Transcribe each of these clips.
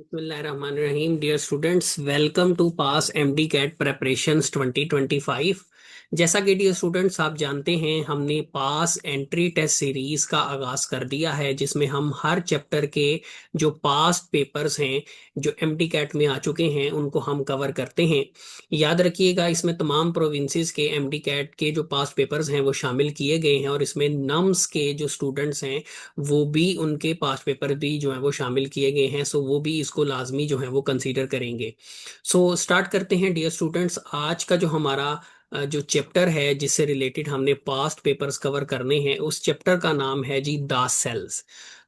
Bismillahirrahmanirrahim. Dear students, welcome to Pass MD CAT Preparations 2025. जैसा कि dear students आप जानते हैं, हमने पास एंट्री टेस्ट सीरीज का आगाज कर दिया है, जिसमें हम हर चैप्टर के जो पास्ट पेपर्स हैं जो एमडी कैट में आ चुके हैं उनको हम कवर करते हैं। याद रखिएगा, इसमें तमाम प्रोविंसेस के एमडी कैट के जो पास्ट पेपर्स हैं वो शामिल किए गए हैं, और इसमें नम्स के जो स्टूडेंट्स हैं वो भी उनके पास्ट पेपर भी जो है वो शामिल किए गए हैं। सो वो भी इसको लाजमी जो है वो कंसीडर करेंगे। सो स्टार्ट करते हैं डियर स्टूडेंट्स। आज का जो हमारा जो चैप्टर है जिससे रिलेटेड हमने पास्ट पेपर्स कवर करने हैं, उस चैप्टर का नाम है जी दास सेल्स।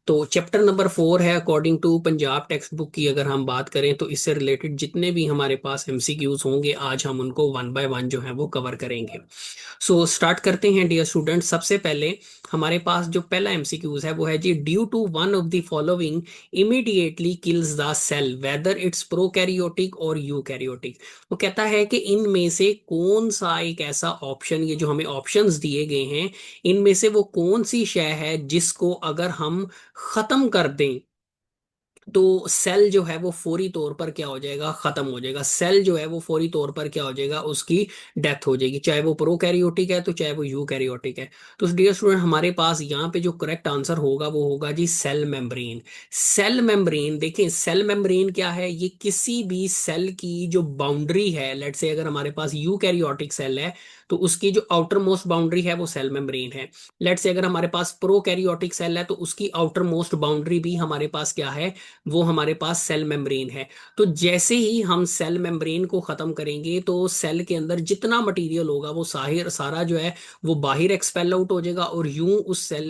तो चैप्टर नंबर 4 है according to Punjab text book की। अगर हम बात करें तो इससे रिलेटेड जितने भी हमारे पास एमसीक्यूज होंगे, आज हम उनको वन बाय वन जो है वो कवर करेंगे। सो स्टार्ट करते हैं डियर स्टूडेंट। सबसे पहले हमारे पास जो पहला एमसीक्यूज है वो है जी, due to one of the following immediately kills the cell whether it's prokaryotic और यूकैरियोटिक। वो कहता है कि इनमें से कौन सा एक ऐसा ऑप्शन, ये जो हमें ऑप्शंस दिए गए हैं, इनमें से वो कौन सी शय है जिसको अगर हम खत्म कर दें तो सेल जो है वो फौरी तौर पर क्या हो जाएगा, खत्म हो जाएगा। सेल जो है वो फौरी तौर पर क्या हो जाएगा, उसकी डेथ हो जाएगी, चाहे वो प्रोकैरियोटिक है तो चाहे वो यूकैरियोटिक है। तो डियर स्टूडेंट, हमारे पास यहाँ पे जो करेक्ट आंसर होगा वो होगा जी सेल मेम्ब्रेन। सेल मेम्ब्रेन, देखें सेल मेम्ब्रेन क्या है, ये किसी भी सेल की जो बाउंड्री है, लेट से अगर हमारे पास यूकैरियोटिक सेल है तो उसकी जो आउटर मोस्ट बाउंड्री है वो सेल मेम्ब्रेन है। लेट से अगर हमारे पास प्रोकैरियोटिक सेल है तो उसकी आउटर मोस्ट बाउंड्री भी हमारे पास क्या है, वो हमारे पास सेल मेम्ब्रेन है। तो जैसे ही हम सेल मेम्ब्रेन को खत्म करेंगे तो सेल के अंदर जितना मटेरियल होगा वो सारा जो है वो बाहर एक्सपेल आउट हो जाएगा, और यूं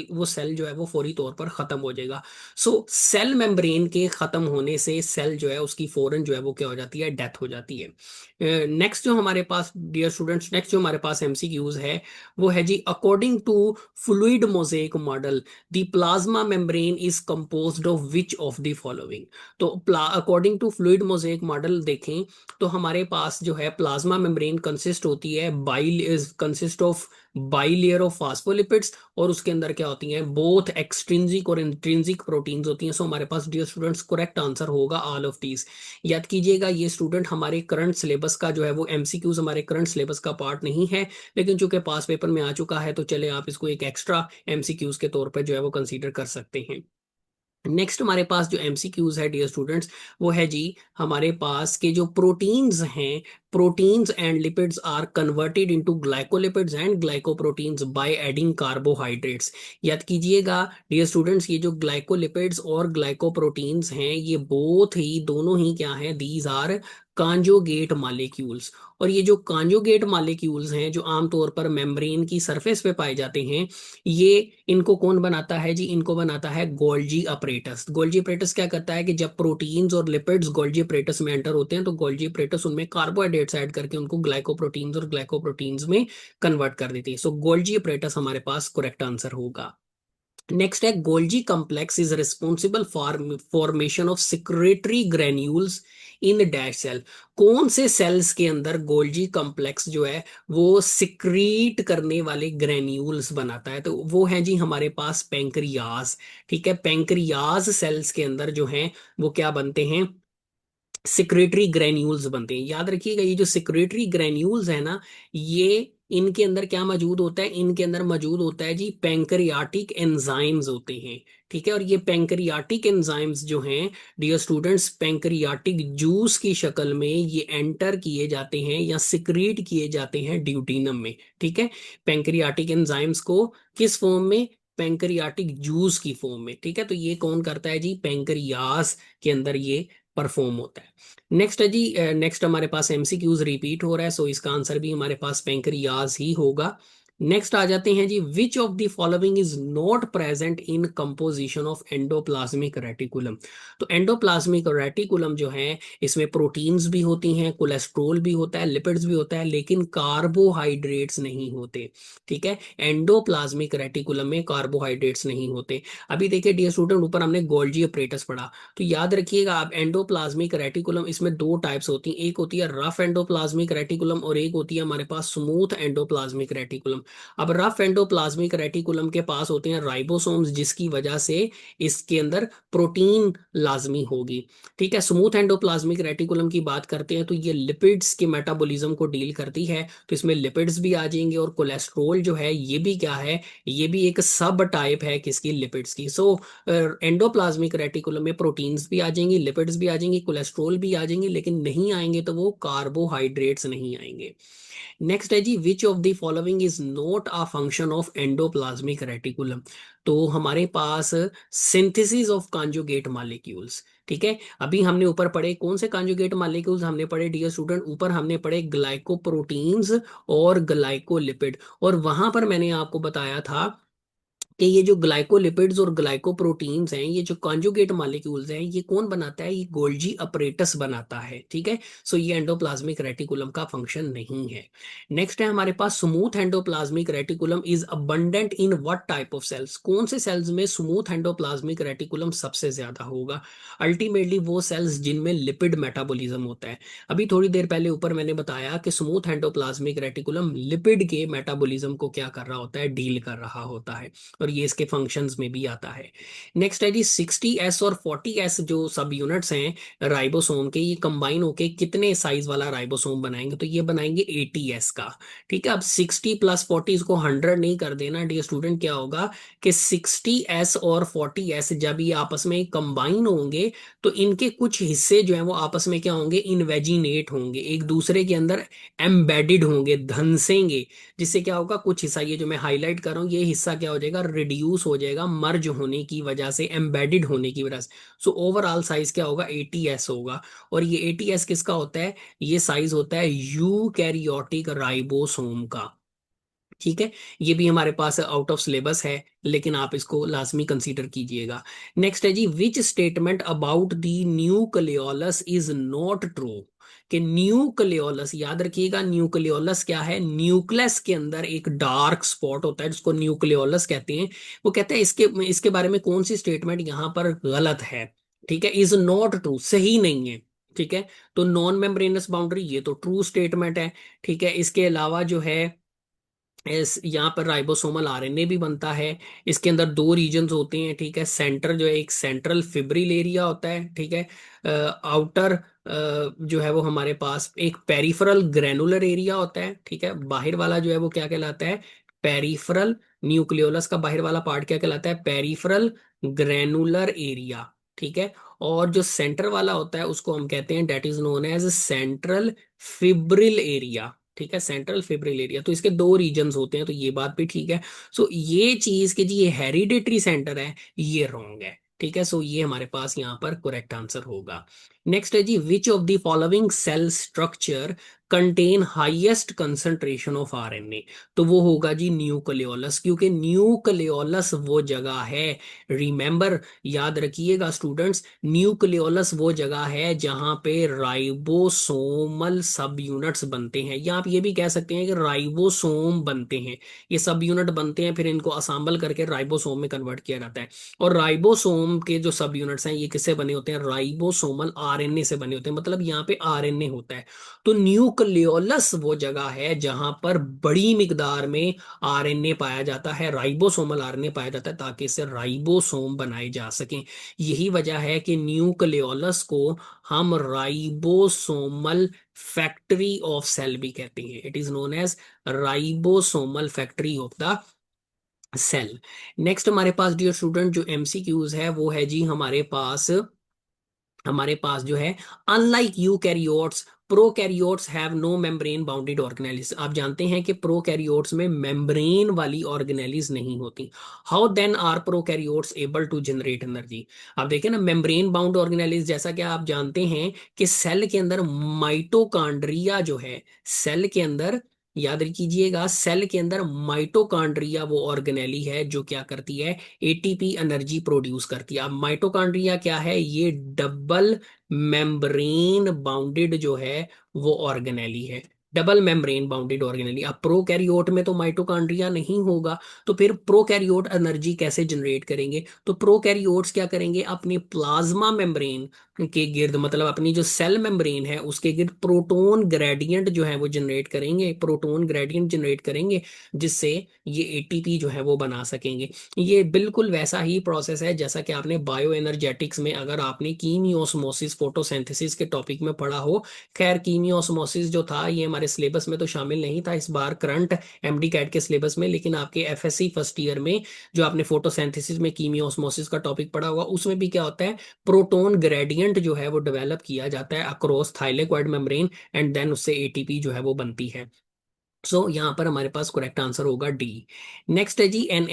वो सेल जो है वो फौरी तौर पर खत्म हो जाएगा। सो सेल मेम्ब्रेन के खत्म होने से सेल जो है उसकी फौरन जो है वो क्या हो जाती है, डेथ हो जाती है। नेक्स्ट जो हमारे पास डियर स्टूडेंट्स, नेक्स्ट जो हमारे पास एमसीक्यूज है वो है जी, according to fluid mosaic model the plasma membrane is composed of which of the following. तो according to fluid mosaic model देखें तो हमारे पास जो है प्लाज्मा मेम्ब्रेन कंसिस्ट होती है consist of by layer of phospholipids, और उसके अंदर क्या होती हैं, बोथ एक्सट्रिंसिक और इंट्रिंसिक प्रोटीन्स होती हैं। सो हमारे पास डियर स्टूडेंट्स करेक्ट आंसर होगा ऑल ऑफ दीज। याद कीजिएगा, ये स्टूडेंट हमारे करंट सिलेबस का जो है वो एमसीक्यूज हमारे करंट सिलेबस का पार्ट नहीं है, लेकिन चूंकि पास पेपर में आ चुका है तो चले आप इसको एक एक्स्ट्रा एमसीक्यूज के तौर पर जो है वो कंसीडर कर सकते हैं। नेक्स्ट हमारे पास जो एमसीक्यूज है डियर स्टूडेंट्स वो है जी, हमारे पास के जो प्रोटीन्स हैं, proteins and lipids are converted into glycolipids and glycoproteins by adding carbohydrates. याद कीजिएगा डियर स्टूडेंट्स, ये जो ग्लाइकोलिपिड्स और ग्लाइकोप्रोटीन्स हैं ये बोथ ही दोनों ही क्या हैं, दीज आर कांजोगेट मॉलिक्यूल्स। और ये जो कांजोगेट मॉलिक्यूल्स हैं जो आमतौर पर मेम्ब्रेन की सरफेस पे पाए जाते हैं, ये इनको कौन बनाता है जी, इनको बनाता है गोल्जी अपरेटस। गोल्जी अपरेटस क्या करता है कि जब प्रोटीन्स और लिपिड्स गोल्जी अपरेटस में एंटर होते हैं तो गोल्जी अपरेटस उनमें कार्बोहाइड्रेट्स ऐड करके उनको ग्लाइकोप्रोटीन्स और ग्लाइकोप्रोटीन्स में कन्वर्ट कर देती है। सो गोल्जी अपरेटस हमारे पास करेक्ट आंसर होगा। नेक्स्ट है, Golgi complex is responsible for formation of secretory granules in dash cell. कौन से सेल्स के अंदर गोल्जी कॉम्प्लेक्स जो है वो सिक्रीट करने वाले ग्रेन्यूल्स बनाता है, तो वो है जी हमारे पास पेंक्रियाज। ठीक है, पेंक्रियाज सेल्स के अंदर जो है वो क्या बनते हैं, सिक्रेटरी ग्रेन्यूल्स बनते हैं। याद रखिएगा, ये जो सिक्रेटरी ग्रेन्यूल्स है ना, ये इनके अंदर क्या मौजूद होता है, इनके अंदर मौजूद होता है जी पैंक्रियाटिक एंजाइम्स होते हैं। ठीक है, और ये पैंक्रियाटिक एंजाइम्स जो हैं डियर स्टूडेंट्स, पैंक्रियाटिक जूस की शक्ल में ये एंटर किए जाते हैं या सिक्रीट किए जाते हैं ड्यूटीनम में। ठीक है, पैंक्रियाटिक एंजाइम्स को किस फॉर्म में, पैंक्रियाटिक जूस की फॉर्म में। ठीक है, तो ये कौन करता है जी, पैंक्रियास के अंदर ये परफॉर्म होता है। नेक्स्ट है जी, नेक्स्ट हमारे पास एमसीक्यूज रिपीट हो रहा है, सो इसका आंसर भी हमारे पास पेंक्रियाज ही होगा। नेक्स्ट आ जाते हैं जी, which of the following is not present in composition of endoplasmic reticulum. तो एंडोप्लाज्मिक रेटिकुलम जो है इसमें प्रोटीन्स भी होती हैं, कोलेस्ट्रोल भी होता है, लिपिड्स भी होता है, लेकिन कार्बोहाइड्रेट्स नहीं होते। ठीक है, एंडोप्लाज्मिक रेटिकुलम में कार्बोहाइड्रेट्स नहीं होते। अभी देखिए डियर स्टूडेंट, ऊपर हमने गोल्जी अपरेटस पढ़ा, तो याद रखिएगा आप, एंडोप्लाज्मिक रेटिकुलम इसमें दो टाइप्स होती हैं, एक होती है रफ एंडोप्लाज्मिक रेटिकुलम और एक होती है हमारे पास स्मूथ एंडोप्लाज्मिक रेटिकुलम। अब रफ एंडोप्लाज्मिक रेटिकुलम के पास होते हैं राइबोसोम्स, जिसकी वजह से इसके अंदर प्रोटीन लाजमी होगी। ठीक है, स्मूथ एंडोप्लाज्मिक रेटिकुलम की बात करते हैं तो ये लिपिड्स के मेटाबॉलिज्म को डील करती है, तो इसमें लिपिड्स भी आ जाएंगे, और कोलेस्ट्रोल जो है ये भी क्या है, ये भी एक सब टाइप है किसकी, लिपिड्स की। सो एंडोप्लाज्मिक रेटिकुलम में प्रोटीन्स भी आ जाएंगी, लिपिड्स भी आ जाएंगी, कोलेस्ट्रोल भी आ जाएंगे, लेकिन नहीं आएंगे तो वो कार्बोहाइड्रेट्स नहीं आएंगे। नेक्स्ट है जी, which of the following is not a function of endoplasmic reticulum. तो हमारे पास सिंथेसिस ऑफ कॉन्जुगेट मॉलिक्यूल्स। ठीक है, अभी हमने ऊपर पढ़े कौन से कॉन्जुगेट मॉलिक्यूल्स हमने पढ़े डियर स्टूडेंट, ऊपर हमने पढ़े ग्लाइकोप्रोटीन्स और ग्लाइकोलिपिड, और वहां पर मैंने आपको बताया था कि ये जो ग्लाइकोलिपिड्स और ग्लाइकोप्रोटीन्स हैं, ये जो कॉन्जुगेट मॉलिक्यूल्स हैं, ये कौन बनाता है, ये गोल्जी अपरेटस बनाता है। ठीक है, सो ये एंडोप्लाज्मिक रेटिकुलम का फंक्शन नहीं है। नेक्स्ट है हमारे पास smooth endoplasmic reticulum is abundant in what type of cells. कौन से सेल्स में स्मूथ एंडोप्लाज्मिक रेटिकुलम सबसे ज्यादा होगा, अल्टीमेटली वो सेल्स जिनमें लिपिड मेटाबॉलिज्म होता है। अभी थोड़ी देर पहले ऊपर मैंने बताया कि स्मूथ एंडोप्लाज्मिक रेटिकुलम लिपिड के मेटाबॉलिज्म को क्या कर रहा होता है, डील कर रहा होता है, और ये इसके फंक्शंस में भी आता है। नेक्स्ट है जी, 60S और 40S जो सब यूनिट्स हैं राइबोसोम के, ये कंबाइन होके कितने साइज वाला राइबोसोम बनाएंगे, तो ये बनाएंगे 80S का। ठीक है, अब 60 प्लस 40 इसको 100 नहीं कर देना डियर स्टूडेंट, क्या होगा कि 60S और 40S जब ये आपस में कंबाइन होंगे तो इनके कुछ हिस्से जो हैं वो आपस में क्या होंगे, इनवेजिनेट होंगे, एक दूसरे के अंदर एम्बेडेड होंगे, धंसेंगे, जिससे क्या होगा, कुछ हिस्सा ये जो मैं हाईलाइट कर रहा हूँ ये हिस्सा क्या हो जाएगा, रिड्यूस हो जाएगा, मर्ज होने की वजह से, एम्बेडेड होने की वजह से। सो ओवरऑल साइज क्या होगा, 80S होगा। और ये 80S किसका होता है, ये साइज होता है यूकैरियोटिक राइबोसोम का। ठीक है, ये भी हमारे पास आउट ऑफ सिलेबस है, लेकिन आप इसको लाजमी कंसीडर कीजिएगा। नेक्स्ट है जी, which statement about the nucleolus is not true. कि न्यूक्लियोलस, याद रखिएगा न्यूक्लियोलस क्या है, न्यूक्लियस के अंदर एक डार्क स्पॉट होता है जिसको न्यूक्लियोलस कहते हैं। वो कहते हैं इसके इसके बारे में कौन सी स्टेटमेंट यहां पर गलत है। ठीक है, इज नॉट ट्रू, सही नहीं है। ठीक है, तो नॉन मेम्ब्रेनस बाउंड्री ये तो ट्रू स्टेटमेंट है। ठीक है, इसके अलावा जो है इस यहाँ पर राइबोसोमल आरएनए भी बनता है। इसके अंदर दो रीजन्स होते हैं। ठीक है, सेंटर जो है एक सेंट्रल फिब्रिल एरिया होता है। ठीक है, आउटर जो है वो हमारे पास एक पेरिफेरल ग्रेनुलर एरिया होता है। ठीक है, बाहर वाला जो है वो क्या कहलाता है, पेरिफेरल। न्यूक्लियोलस का बाहर वाला पार्ट क्या कहलाता है, पेरिफेरल ग्रेनुलर एरिया। ठीक है, और जो सेंटर वाला होता है उसको हम कहते हैं, that is known as central fibril area. ठीक है, सेंट्रल फिब्रिल एरिया। तो इसके दो रीजन्स होते हैं, तो ये बात भी ठीक है। सो ये चीज के जी ये हेरिडेटरी सेंटर है, ये रॉन्ग है। ठीक है, सो ये हमारे पास यहाँ पर करेक्ट आंसर होगा। नेक्स्ट है जी, which of the following cell structure contain highest concentration of RNA. तो वो होगा जी न्यूक्लियोलस, क्योंकि न्यूक्लियोलस वो जगह है, रिमेंबर, याद रखिएगा स्टूडेंट्स, न्यूक्लियोलस वो जगह है जहां पे राइबोसोमल सब यूनिट्स बनते हैं, या आप ये भी कह सकते हैं कि राइबोसोम बनते हैं। ये सब यूनिट बनते हैं, फिर इनको असेंबल करके राइबोसोम में कन्वर्ट किया जाता है। और राइबोसोम के जो सब यूनिट्स हैं ये किससे बने होते हैं, राइबोसोमल आरएनए से बने होते हैं, मतलब यहाँ पे आरएनए होता है। तो न्यूक्लियोलस वो जगह है जहां पर बड़ी मिकदार में आरएनए पाया जाता है, राइबोसोमल आरएनए पाया जाता है, ताकि इससे राइबोसोम बनाए जा सकें। यही वजह है कि न्यूक्लियोलस को हम राइबोसोमल फैक्ट्री ऑफ सेल भी कहते हैं। It is known as ribosomal factory of the cell. Next हमारे पास डियर स्टूडेंट जो एमसीक्यूज है वो है जी हमारे पास जो है, unlike eukaryotes prokaryotes have no membrane bounded organelles. आप जानते हैं कि प्रोकैरियोट्स में मेम्ब्रेन वाली ऑर्गेनेलिज नहीं होती। How then are prokaryotes able to generate energy. आप देखें ना, मेम्ब्रेन बाउंड ऑर्गेनेलिज, जैसा कि आप जानते हैं कि सेल के अंदर माइटोकॉन्ड्रिया जो है, सेल के अंदर, याद रखिएगा, सेल के अंदर माइटोकॉन्ड्रिया वो ऑर्गेनेली है जो क्या करती है, एटीपी एनर्जी प्रोड्यूस करती है। अब माइटोकॉन्ड्रिया क्या है, ये डबल मेम्ब्रेन बाउंडेड जो है वो ऑर्गेनेली है, डबल मेम्ब्रेन बाउंडेड ऑर्गेनेली। अब प्रोकैरियोट में तो माइटोकॉन्ड्रिया नहीं होगा, तो फिर प्रोकैरियोट एनर्जी कैसे जनरेट करेंगे, तो प्रोकैरियोट्स क्या करेंगे, अपनी प्लाज्मा मेम्ब्रेन, के गिर्द, मतलब अपनी जो सेल मेम्ब्रेन है उसके गिर्द प्रोटॉन ग्रेडियंट जो है वो जनरेट करेंगे, प्रोटॉन ग्रेडियंट जनरेट करेंगे, जिससे ये एटीपी जो है वो बना सकेंगे। ये बिल्कुल वैसा ही प्रोसेस है जैसा कि आपने बायो एनर्जेटिक्स में, अगर आपने कीमियोस्मोसिस फोटोसिंथेसिस के टॉपिक में पढ़ा हो। खैर कीमियोस्मोसिस जो था ये हमारे सिलेबस में तो शामिल नहीं था इस बार करंट एमडी कैट के सिलेबस में, लेकिन आपके एफएससी फर्स्ट ईयर में जो आपने फोटोसिंथेसिस में कीमियोस्मोसिस का टॉपिक पढ़ा होगा, उसमें भी क्या होता है, प्रोटॉन ग्रेडियंट जो है वो डेवलप किया जाता है across thylakoid membrane, and then उससे एटीपी जो है वो बनती है। सो यहाँ पर हमारे पास करेक्ट आंसर होगा डी। नेक्स्ट है जी, an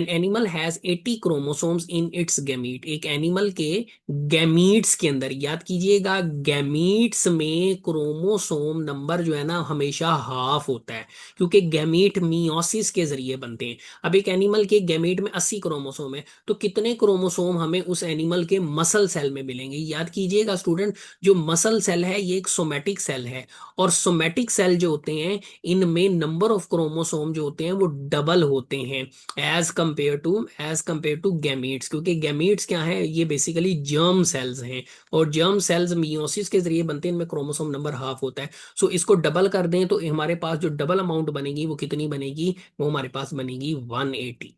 animal has 80 chromosomes in its gamete. एक एनिमल के गैमीट्स के अंदर, याद कीजिएगा, गैमीट्स में क्रोमोसोम नंबर जो है ना हमेशा हाफ होता है, क्योंकि गैमीट मियोसिस के जरिए बनते हैं। अब एक एनिमल के गैमीट में 80 क्रोमोसोम है, तो कितने क्रोमोसोम हमें उस एनिमल के मसल सेल में मिलेंगे? याद कीजिएगा स्टूडेंट, जो मसल सेल है ये एक सोमेटिक सेल है, और सोमेटिक सेल जो होते हैं इनमें नंबर ऑफ क्रोमोसोम जो होते हैं वो डबल होते हैं एज कंपेयर टू गैमीट्स, क्योंकि गैमीट्स क्या है, ये बेसिकली जर्म सेल्स हैं, और जर्म सेल्स मियोसिस के जरिए बनते हैं, इनमें क्रोमोसोम नंबर हाफ होता है। सो इसको डबल कर दें तो हमारे पास जो डबल अमाउंट बनेगी वो कितनी बनेगी? वो हमारे पास बनेगी 180।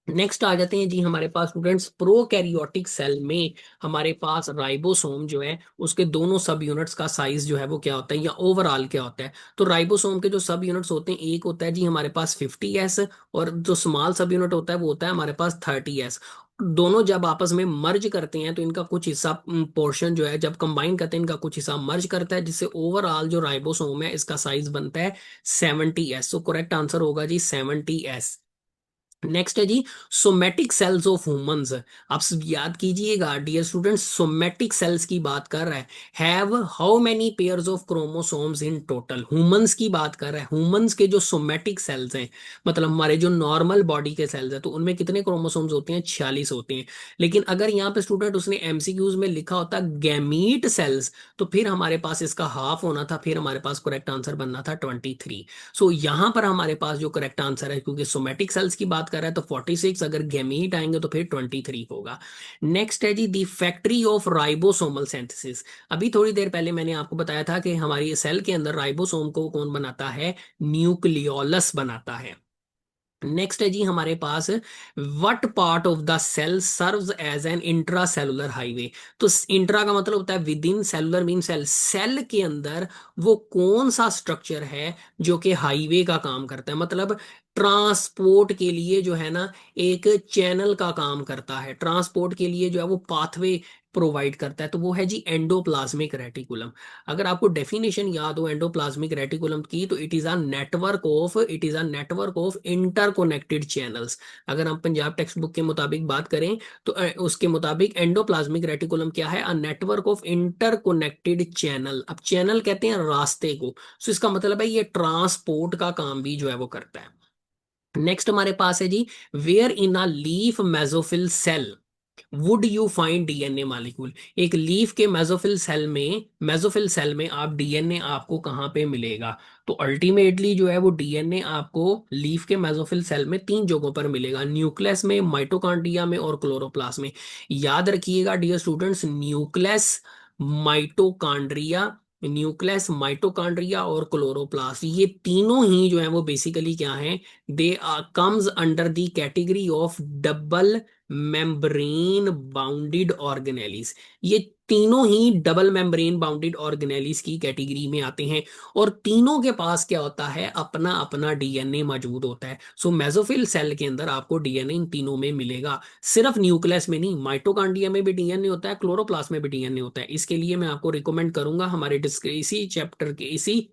नेक्स्ट आ जाते हैं जी हमारे पास स्टूडेंट्स, प्रोकैरियोटिक सेल में हमारे पास राइबोसोम जो है उसके दोनों सब यूनिट्स का साइज जो है वो क्या होता है, या ओवरऑल क्या होता है? तो राइबोसोम के जो सब यूनिट्स होते हैं, एक होता है जी हमारे पास 50s, और जो स्मॉल सब यूनिट होता है वो होता है हमारे पास 30s। दोनों जब आपस में मर्ज करते हैं तो इनका कुछ हिस्सा, पोर्शन जो है जब कंबाइन करते हैं इनका कुछ हिस्सा मर्ज करता है, जिससे ओवरऑल जो राइबोसोम है इसका साइज बनता है 70s। सो करेक्ट आंसर होगा जी 70s। नेक्स्ट है जी, सोमेटिक सेल्स ऑफ ह्यूमंस। आप सब याद कीजिएगा डियर स्टूडेंट्स, सोमेटिक सेल्स की बात कर रहा है। Have how many pairs of chromosomes in total? Humans की बात कर रहा है। ह्यूमंस के जो सोमेटिक सेल्स हैं, मतलब हमारे जो नॉर्मल बॉडी के सेल्स हैं, तो उनमें कितने क्रोमोसोम्स होते हैं? 46 होते हैं। लेकिन अगर यहाँ पे स्टूडेंट उसने एमसीक्यूज में लिखा होता गैमीट सेल्स, तो फिर हमारे पास इसका हाफ होना था, फिर हमारे पास करेक्ट आंसर बनना था 23। सो यहां पर हमारे पास जो करेक्ट आंसर है, क्योंकि सोमेटिक सेल्स की बात कर रहा है, तो 46, अगर गैमीट आएंगे तो फिर 23 होगा। नेक्स्ट है जी, the factory of ribosomal synthesis. अभी थोड़ी देर पहले मैंने आपको बताया था कि हमारी सेल के अंदर राइबोसोम को कौन बनाता है? न्यूक्लियोलस बनाता है। नेक्स्ट है जी हमारे पास, what part of the cell serves as an intracellular highway? तो इंट्रा का मतलब होता है within, cellular mean cell, cell के अंदर वो कौन सा स्ट्रक्चर है जो कि हाईवे का काम करता है, मतलब ट्रांसपोर्ट के लिए जो है ना एक चैनल का काम करता है, ट्रांसपोर्ट के लिए जो है वो पाथवे प्रोवाइड करता है, तो वो है जी एंडोप्लाज्मिक रेटिकुलम। अगर आपको डेफिनेशन याद हो एंडोप्लाज्मिक रेटिकुलम की, तो it is a network of interconnected channels. अगर हम पंजाब टेक्स्ट बुक के मुताबिक बात करें तो उसके मुताबिक एंडोप्लाज्मिक रेटिकुलम क्या है? A network of interconnected channel. अब चैनल कहते हैं रास्ते को, सो इसका मतलब है ये ट्रांसपोर्ट का काम भी जो है वो करता है। नेक्स्ट हमारे पास है जी, where in a leaf mesophyll cell would you find DNA molecule? एक लीफ के मेसोफिल सेल में आप डीएनए आपको कहाँ पे मिलेगा? तो अल्टीमेटली जो है वो डीएनए आपको लीफ के मेसोफिल सेल में तीन जगहों पर मिलेगा, न्यूक्लियस में, माइटोकॉन्ड्रिया में, और क्लोरोप्लास्ट में। याद रखिएगा dear students, mitochondria nucleus, mitochondria और क्लोरोप्लास्ट, ये तीनों ही जो है वो बेसिकली क्या है? They comes under the category of double membrane bounded organelles. ये तीनों ही डबल मेम्ब्रेन बाउंडेड ऑर्गेनेलिस की कैटेगरी में आते हैं, और तीनों के पास क्या होता है? अपना अपना डीएनए मौजूद होता है। सो मेसोफिल सेल के अंदर आपको डीएनए इन तीनों में मिलेगा, सिर्फ न्यूक्लियस में नहीं, माइटोकॉन्ड्रिया में भी डीएनए होता है, क्लोरोप्लास्ट में भी डीएनए होता है। इसके लिए मैं आपको रिकमेंड करूंगा हमारे इसी चैप्टर के इसी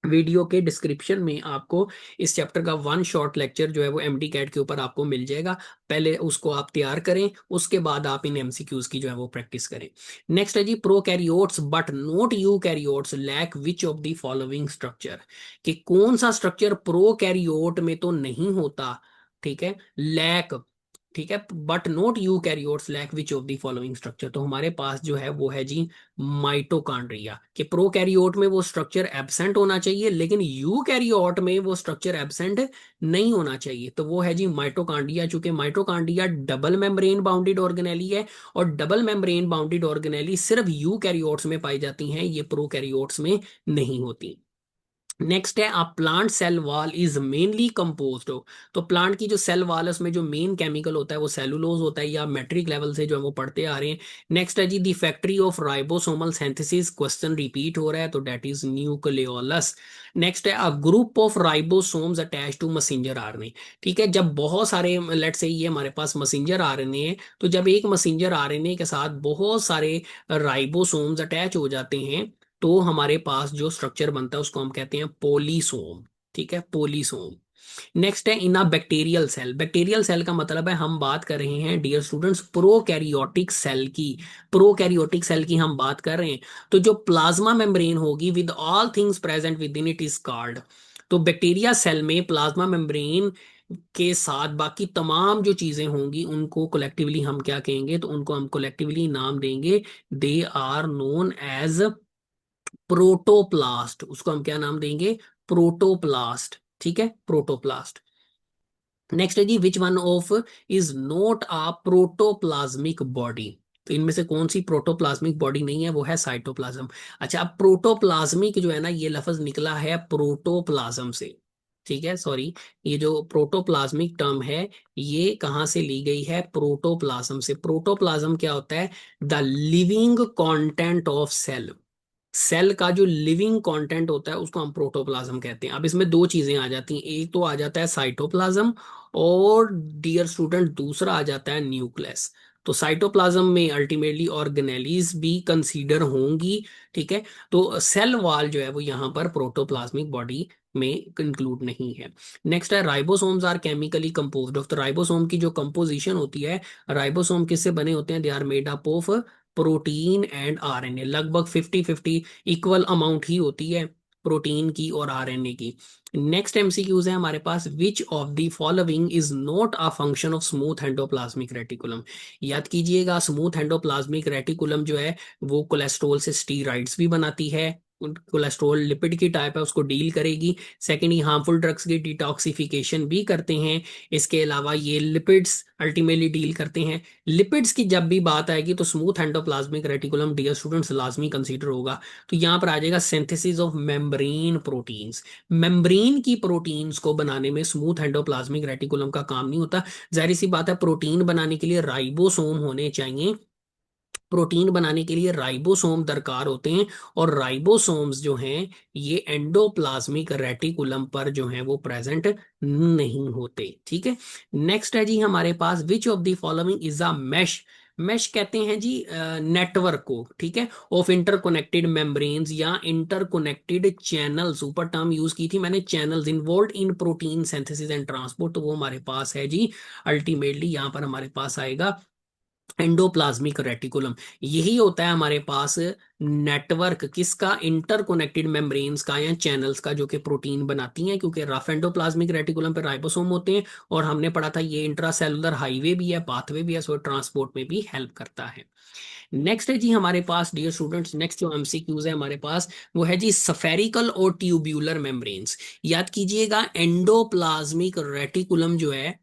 वीडियो के डिस्क्रिप्शन में आपको इस चैप्टर का वन शॉर्ट लेक्चर जो है वो एमडी कैट के ऊपर आपको मिल जाएगा। पहले उसको आप तैयार करें, उसके बाद आप इन एमसीक्यूज की जो है वो प्रैक्टिस करें। नेक्स्ट है जी, prokaryotes but not eukaryotes lack which of the following structure? कि कौन सा स्ट्रक्चर प्रोकैरियोट में तो नहीं होता, ठीक है, लैक ठीक है, but not eukaryotes lack which of the following structure. तो हमारे पास जो है वो है जी माइटोकॉन्ड्रिया। कि प्रोकैरियोट में वो स्ट्रक्चर एब्सेंट होना चाहिए, लेकिन यूकैरियोट में वो स्ट्रक्चर एब्सेंट नहीं होना चाहिए। तो वो है जी माइटोकॉन्ड्रिया। चूंकि mitochondria double membrane bounded organelle है, और डबल मेम्ब्रेन बाउंडेड ऑर्गेनेली सिर्फ यूकैरियोट्स में पाई जाती हैं, ये प्रोकैरियोट्स में नहीं होती। नेक्स्ट है, आप plant cell wall is mainly composed हो। तो प्लांट की जो सेल वॉल है उसमें जो मेन केमिकल होता है वो सेलुलोज होता है, या मेट्रिक लेवल से जो है वो पढ़ते आ रहे हैं। नेक्स्ट है जी the factory of ribosomal synthesis, question repeat हो रहा है, तो डेट इज न्यूक्लियोलस। नेक्स्ट है, a group of ribosomes attach to messenger RNA. ठीक है, जब बहुत सारे, लेट्स से ये हमारे पास मैसेंजर आरएनए है, तो जब एक मैसेंजर आरएनए के साथ बहुत सारे राइबोसोम्स अटैच हो जाते हैं, तो हमारे पास जो स्ट्रक्चर बनता है उसको हम कहते हैं पोलीसोम। ठीक है, पोलीसोम। नेक्स्ट है in a bacterial cell. Bacterial cell का मतलब है, हम बात कर रहे हैं डियर स्टूडेंट्स प्रोकैरियोटिक सेल की। प्रोकैरियोटिक सेल की हम बात कर रहे हैं। तो जो प्लाज्मा मेम्ब्रेन होगी with all things present within it is called. तो बैक्टीरिया सेल में प्लाज्मा मेम्ब्रेन के साथ बाकी तमाम जो चीजें होंगी उनको कलेक्टिवली हम क्या कहेंगे, तो उनको हम कलेक्टिवली नाम देंगे, they are known as protoplast. उसको हम क्या नाम देंगे, प्रोटोप्लास्ट। ठीक है, प्रोटोप्लास्ट। नेक्स्ट है जी, which one of is not a protoplasmic body. तो इनमें से कौन सी प्रोटोप्लाज्मिक बॉडी नहीं है, वो है साइटोप्लाज्म। अच्छा, अब प्रोटोप्लाज्मिक जो है ना, ये लफ्ज निकला है प्रोटोप्लाज्म से। ठीक है, सॉरी, ये जो प्रोटोप्लाज्मिक टर्म है, ये कहां से ली गई है, प्रोटोप्लाज्म से। प्रोटोप्लाज्म क्या होता है, the living content of cell. Cell का जो लिविंग कंटेंट होता है उसको हम प्रोटोप्लाज्म कहते हैं। अब इसमें दो चीजें आ जाती हैं, एक तो आ जाता है साइटोप्लाज्म, और डियर स्टूडेंट दूसरा आ जाता है न्यूक्लियस। तो साइटोप्लाज्म में अल्टीमेटली ऑर्गेनेलीज भी कंसीडर होंगी। ठीक है, तो सेल वॉल जो है वो यहाँ पर प्रोटोप्लाज्मिक बॉडी में इंक्लूड नहीं है। नेक्स्ट है, ribosomes are chemically composed of. तो राइबोसोम की जो कंपोजिशन होती है, राइबोसोम किससे बने होते हैं, they are made up of protein and RNA. लगभग 50-50 इक्वल अमाउंट ही होती है प्रोटीन की और आरएनए की। नेक्स्ट एमसीक्यूज है हमारे पास, which of the following is not a function of smooth endoplasmic reticulum. याद कीजिएगा, स्मूथ एंडोप्लाज्मिक रेटिकुलम जो है वो कोलेस्ट्रॉल से स्टीराइड्स भी बनाती है। कोलेस्ट्रॉल लिपिड की टाइप है, उसको डील करेगी। सेकेंड, ही हार्मफुल ड्रग्स की डिटॉक्सिफिकेशन भी करते हैं। इसके अलावा ये लिपिड्स अल्टीमेटली डील करते हैं। लिपिड्स की जब भी बात आएगी तो smooth endoplasmic reticulum dear students लाजमी कंसीडर होगा। तो यहां पर आ जाएगा synthesis of membrane proteins. Membrane की प्रोटीन्स को बनाने में स्मूथ एंडोप्लाज्मिक रेटिकुलम का काम नहीं होता। जाहिर सी बात है, प्रोटीन बनाने के लिए राइबोसोम होने चाहिए। प्रोटीन बनाने के लिए राइबोसोम दरकार होते हैं, और राइबोसोम्स जो हैं ये एंडोप्लाज्मिक रेटिकुलम पर जो हैं वो प्रेजेंट नहीं होते। ठीक है, नेक्स्ट है जी हमारे पास, which of the following is a mesh. Mesh कहते हैं जी नेटवर्क को। ठीक है, ऑफ इंटरकनेक्टेड मेम्ब्रेन्स या इंटरकनेक्टेड चैनल्स। ऊपर टर्म यूज की थी मैंने, channels involve in protein synthesis and transport, तो वो हमारे पास है जी अल्टीमेटली यहां पर हमारे पास आएगा एंडोप्लाज्मिक रेटिकुलम। यही होता है हमारे पास नेटवर्क किसका, इंटरकनेक्टेड मेम्ब्रेन्स का या चैनल्स का, जो कि प्रोटीन बनाती हैं। क्योंकि रफ एंडोप्लाज्मिक रेटिकुलम पे राइबोसोम होते हैं, और हमने पढ़ा था ये इंट्रासेलुलर हाईवे भी है, पाथवे भी है, सो ट्रांसपोर्ट में भी हेल्प करता है। नेक्स्ट है जी हमारे पास डियर स्टूडेंट्स, नेक्स्ट जो एमसीक्यूज है हमारे पास वो है जी स्फेरिकल और ट्यूब्यूलर मेम्ब्रेन्स। याद कीजिएगा, एंडोप्लाज्मिक रेटिकुलम जो है,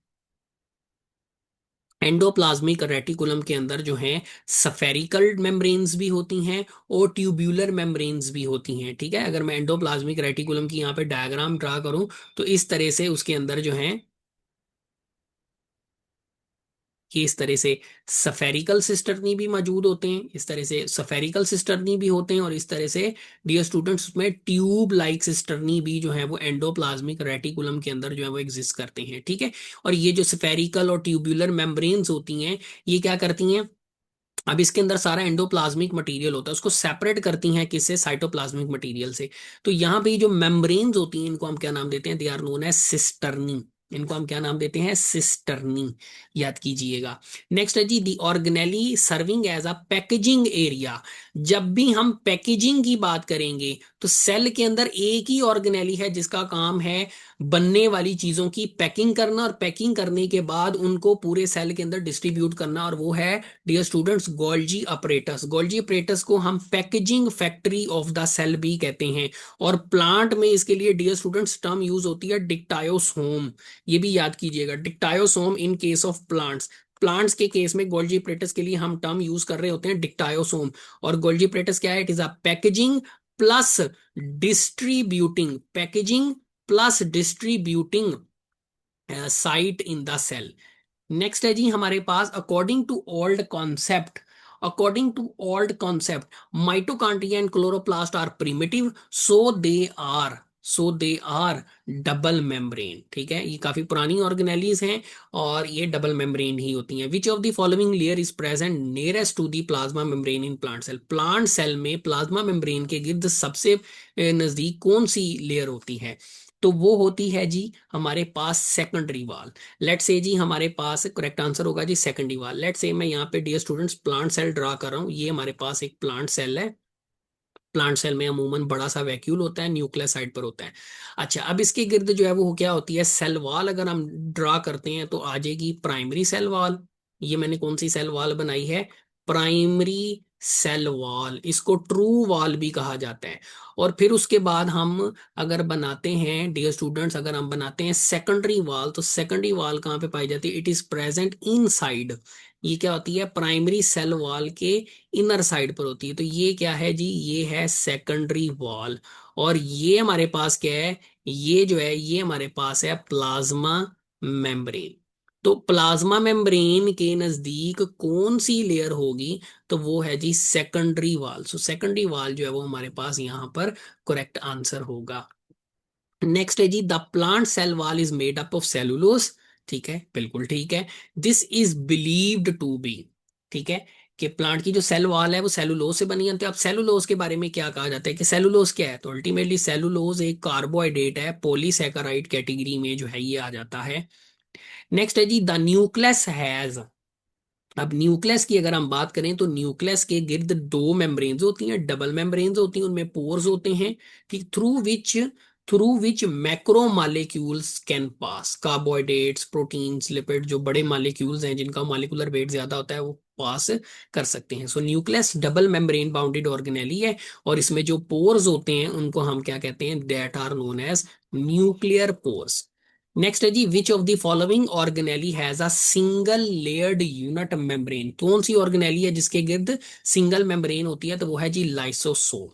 एंडोप्लाज्मिक रेटिकुलम के अंदर जो है स्फेरिकल मेम्ब्रेन्स भी होती हैं और ट्यूब्यूलर मेम्ब्रेन्स भी होती हैं। ठीक है, अगर मैं एंडोप्लाज्मिक रेटिकुलम की यहाँ पे डायग्राम ड्रा करूं तो इस तरह से उसके अंदर जो है कि इस तरह से सफेरिकल सिस्टर्नी भी मौजूद होते हैं, इस तरह से सफेरिकल सिस्टर्नी भी होते हैं, और इस तरह से डियर स्टूडेंट्स उसमें ट्यूब लाइक सिस्टर्नी भी जो है वो एंडोप्लाज्मिक रेटिकुलम के अंदर जो है वो एग्जिस्ट करते हैं। ठीक है, और ये जो सफेरिकल और ट्यूबुलर मेम्ब्रेन्स होती हैं, ये क्या करती हैं, अब इसके अंदर सारा एंडोप्लाज्मिक मटेरियल होता है, उसको सेपरेट करती हैं किससे, साइटोप्लाज्मिक मटेरियल से। तो यहाँ पे जो मेम्ब्रेन्स होती हैं इनको हम क्या नाम देते हैं, they are known as cisternae. इनको हम क्या नाम देते हैं, सिस्टर्नी। याद कीजिएगा। नेक्स्ट है जी the organelle serving as a packaging area. जब भी हम पैकेजिंग की बात करेंगे तो सेल के अंदर एक ही ऑर्गेनेली है जिसका काम है बनने वाली चीजों की पैकिंग करना, और पैकिंग करने के बाद उनको पूरे सेल के अंदर डिस्ट्रीब्यूट करना, और वो है dear students Golgi apparatus. Golgi apparatus को हम packaging factory of the cell भी कहते हैं। और प्लांट में इसके लिए डियर स्टूडेंट्स टर्म यूज होती है डिक्टायोसोम। ये भी याद कीजिएगा, dictyosome in case of plants. Plants के केस में गोल्जी अपरेटस के लिए हम टर्म यूज कर रहे होते हैं डिक्टायोसोम। और गोल्जी अपरेटस क्या है? It is a packaging plus distributing, packaging plus distributing site in the cell. Next है जी हमारे पास according to old concept, according to old concept mitochondria and chloroplast are primitive, so they are double membrane. ठीक है, ये काफी पुरानी organelles हैं और ये डबल मेम्ब्रेन ही होती हैं। Which of the following layer is present nearest to the plasma membrane in plant cell? Plant cell में प्लाज्मा मेम्ब्रेन के गिर्द सबसे नजदीक कौन सी लेयर होती है? तो वो होती है जी हमारे पास सेकेंडरी वॉल। लेट से जी हमारे पास करेक्ट आंसर होगा जी सेकेंडरी वॉल। लेट से मैं यहाँ पे dear students plant cell draw कर रहा हूँ। ये हमारे पास एक प्लांट सेल है। प्लांट सेल में अमूमन बड़ा सा वैक्यूल होता है, न्यूक्लियस साइड पर होता है। अच्छा, अब इसके गिर्द जो है वो क्या होती है? सेल वॉल अगर हम ड्रा करते हैं तो आ जाएगी प्राइमरी सेल वॉल। ये मैंने कौन सी सेल वॉल बनाई है? Primary cell wall. इसको ट्रू वॉल भी कहा जाता है। और फिर उसके बाद हम अगर बनाते हैं डियर स्टूडेंट्स, अगर हम बनाते हैं सेकेंडरी वॉल, तो सेकेंडरी वॉल कहाँ पे पाई जाती है? It is present in side. ये क्या होती है? प्राइमरी सेल वॉल के इनर साइड पर होती है। तो ये क्या है जी? ये है सेकेंडरी वॉल। और ये हमारे पास क्या है? ये जो है ये हमारे पास है प्लाज्मा मेम्ब्रेन। तो प्लाज्मा मेम्ब्रेन के नजदीक कौन सी लेयर होगी? तो वो है जी secondary wall. So secondary wall जो है वो हमारे पास यहाँ पर करेक्ट आंसर होगा। नेक्स्ट है जी the plant cell wall is made up of cellulose. ठीक है, बिल्कुल ठीक है। This is believed to be, ठीक है, कि प्लांट की जो सेल वॉल है वो सेलुलोज से बनी है। तो अब सेलुलोज के बारे में क्या कहा जाता है कि सेलुलोज क्या है? तो अल्टीमेटली सेलुलोज एक कार्बोहाइड्रेट है, पॉलीसैकेराइड कैटेगरी में जो है ये आ जाता है। नेक्स्ट है जी द न्यूक्लियस हैज। अब न्यूक्लियस की अगर हम बात करें तो न्यूक्लियस के गिर्द दो मेम्ब्रेन्स होती हैं, डबल मेम्ब्रेन्स होती हैं, उनमें पोर्स होते हैं, ठीक, through which macro molecules can pass. Carbohydrates, proteins, lipid, जो बड़े मालिक्यूल्स हैं जिनका मॉलिक्यूलर वेट ज्यादा होता है वो पास कर सकते हैं। सो nucleus double membrane bounded organelle है। और इसमें जो पोर्स होते हैं उनको हम क्या कहते हैं? That are known as nuclear pores. Next है जी which of the following organelle has a single layered unit membrane? कौन सी ऑर्गेनेली है जिसके गिर्द सिंगल मेम्ब्रेन होती है? तो वो है जी लाइसोसोम।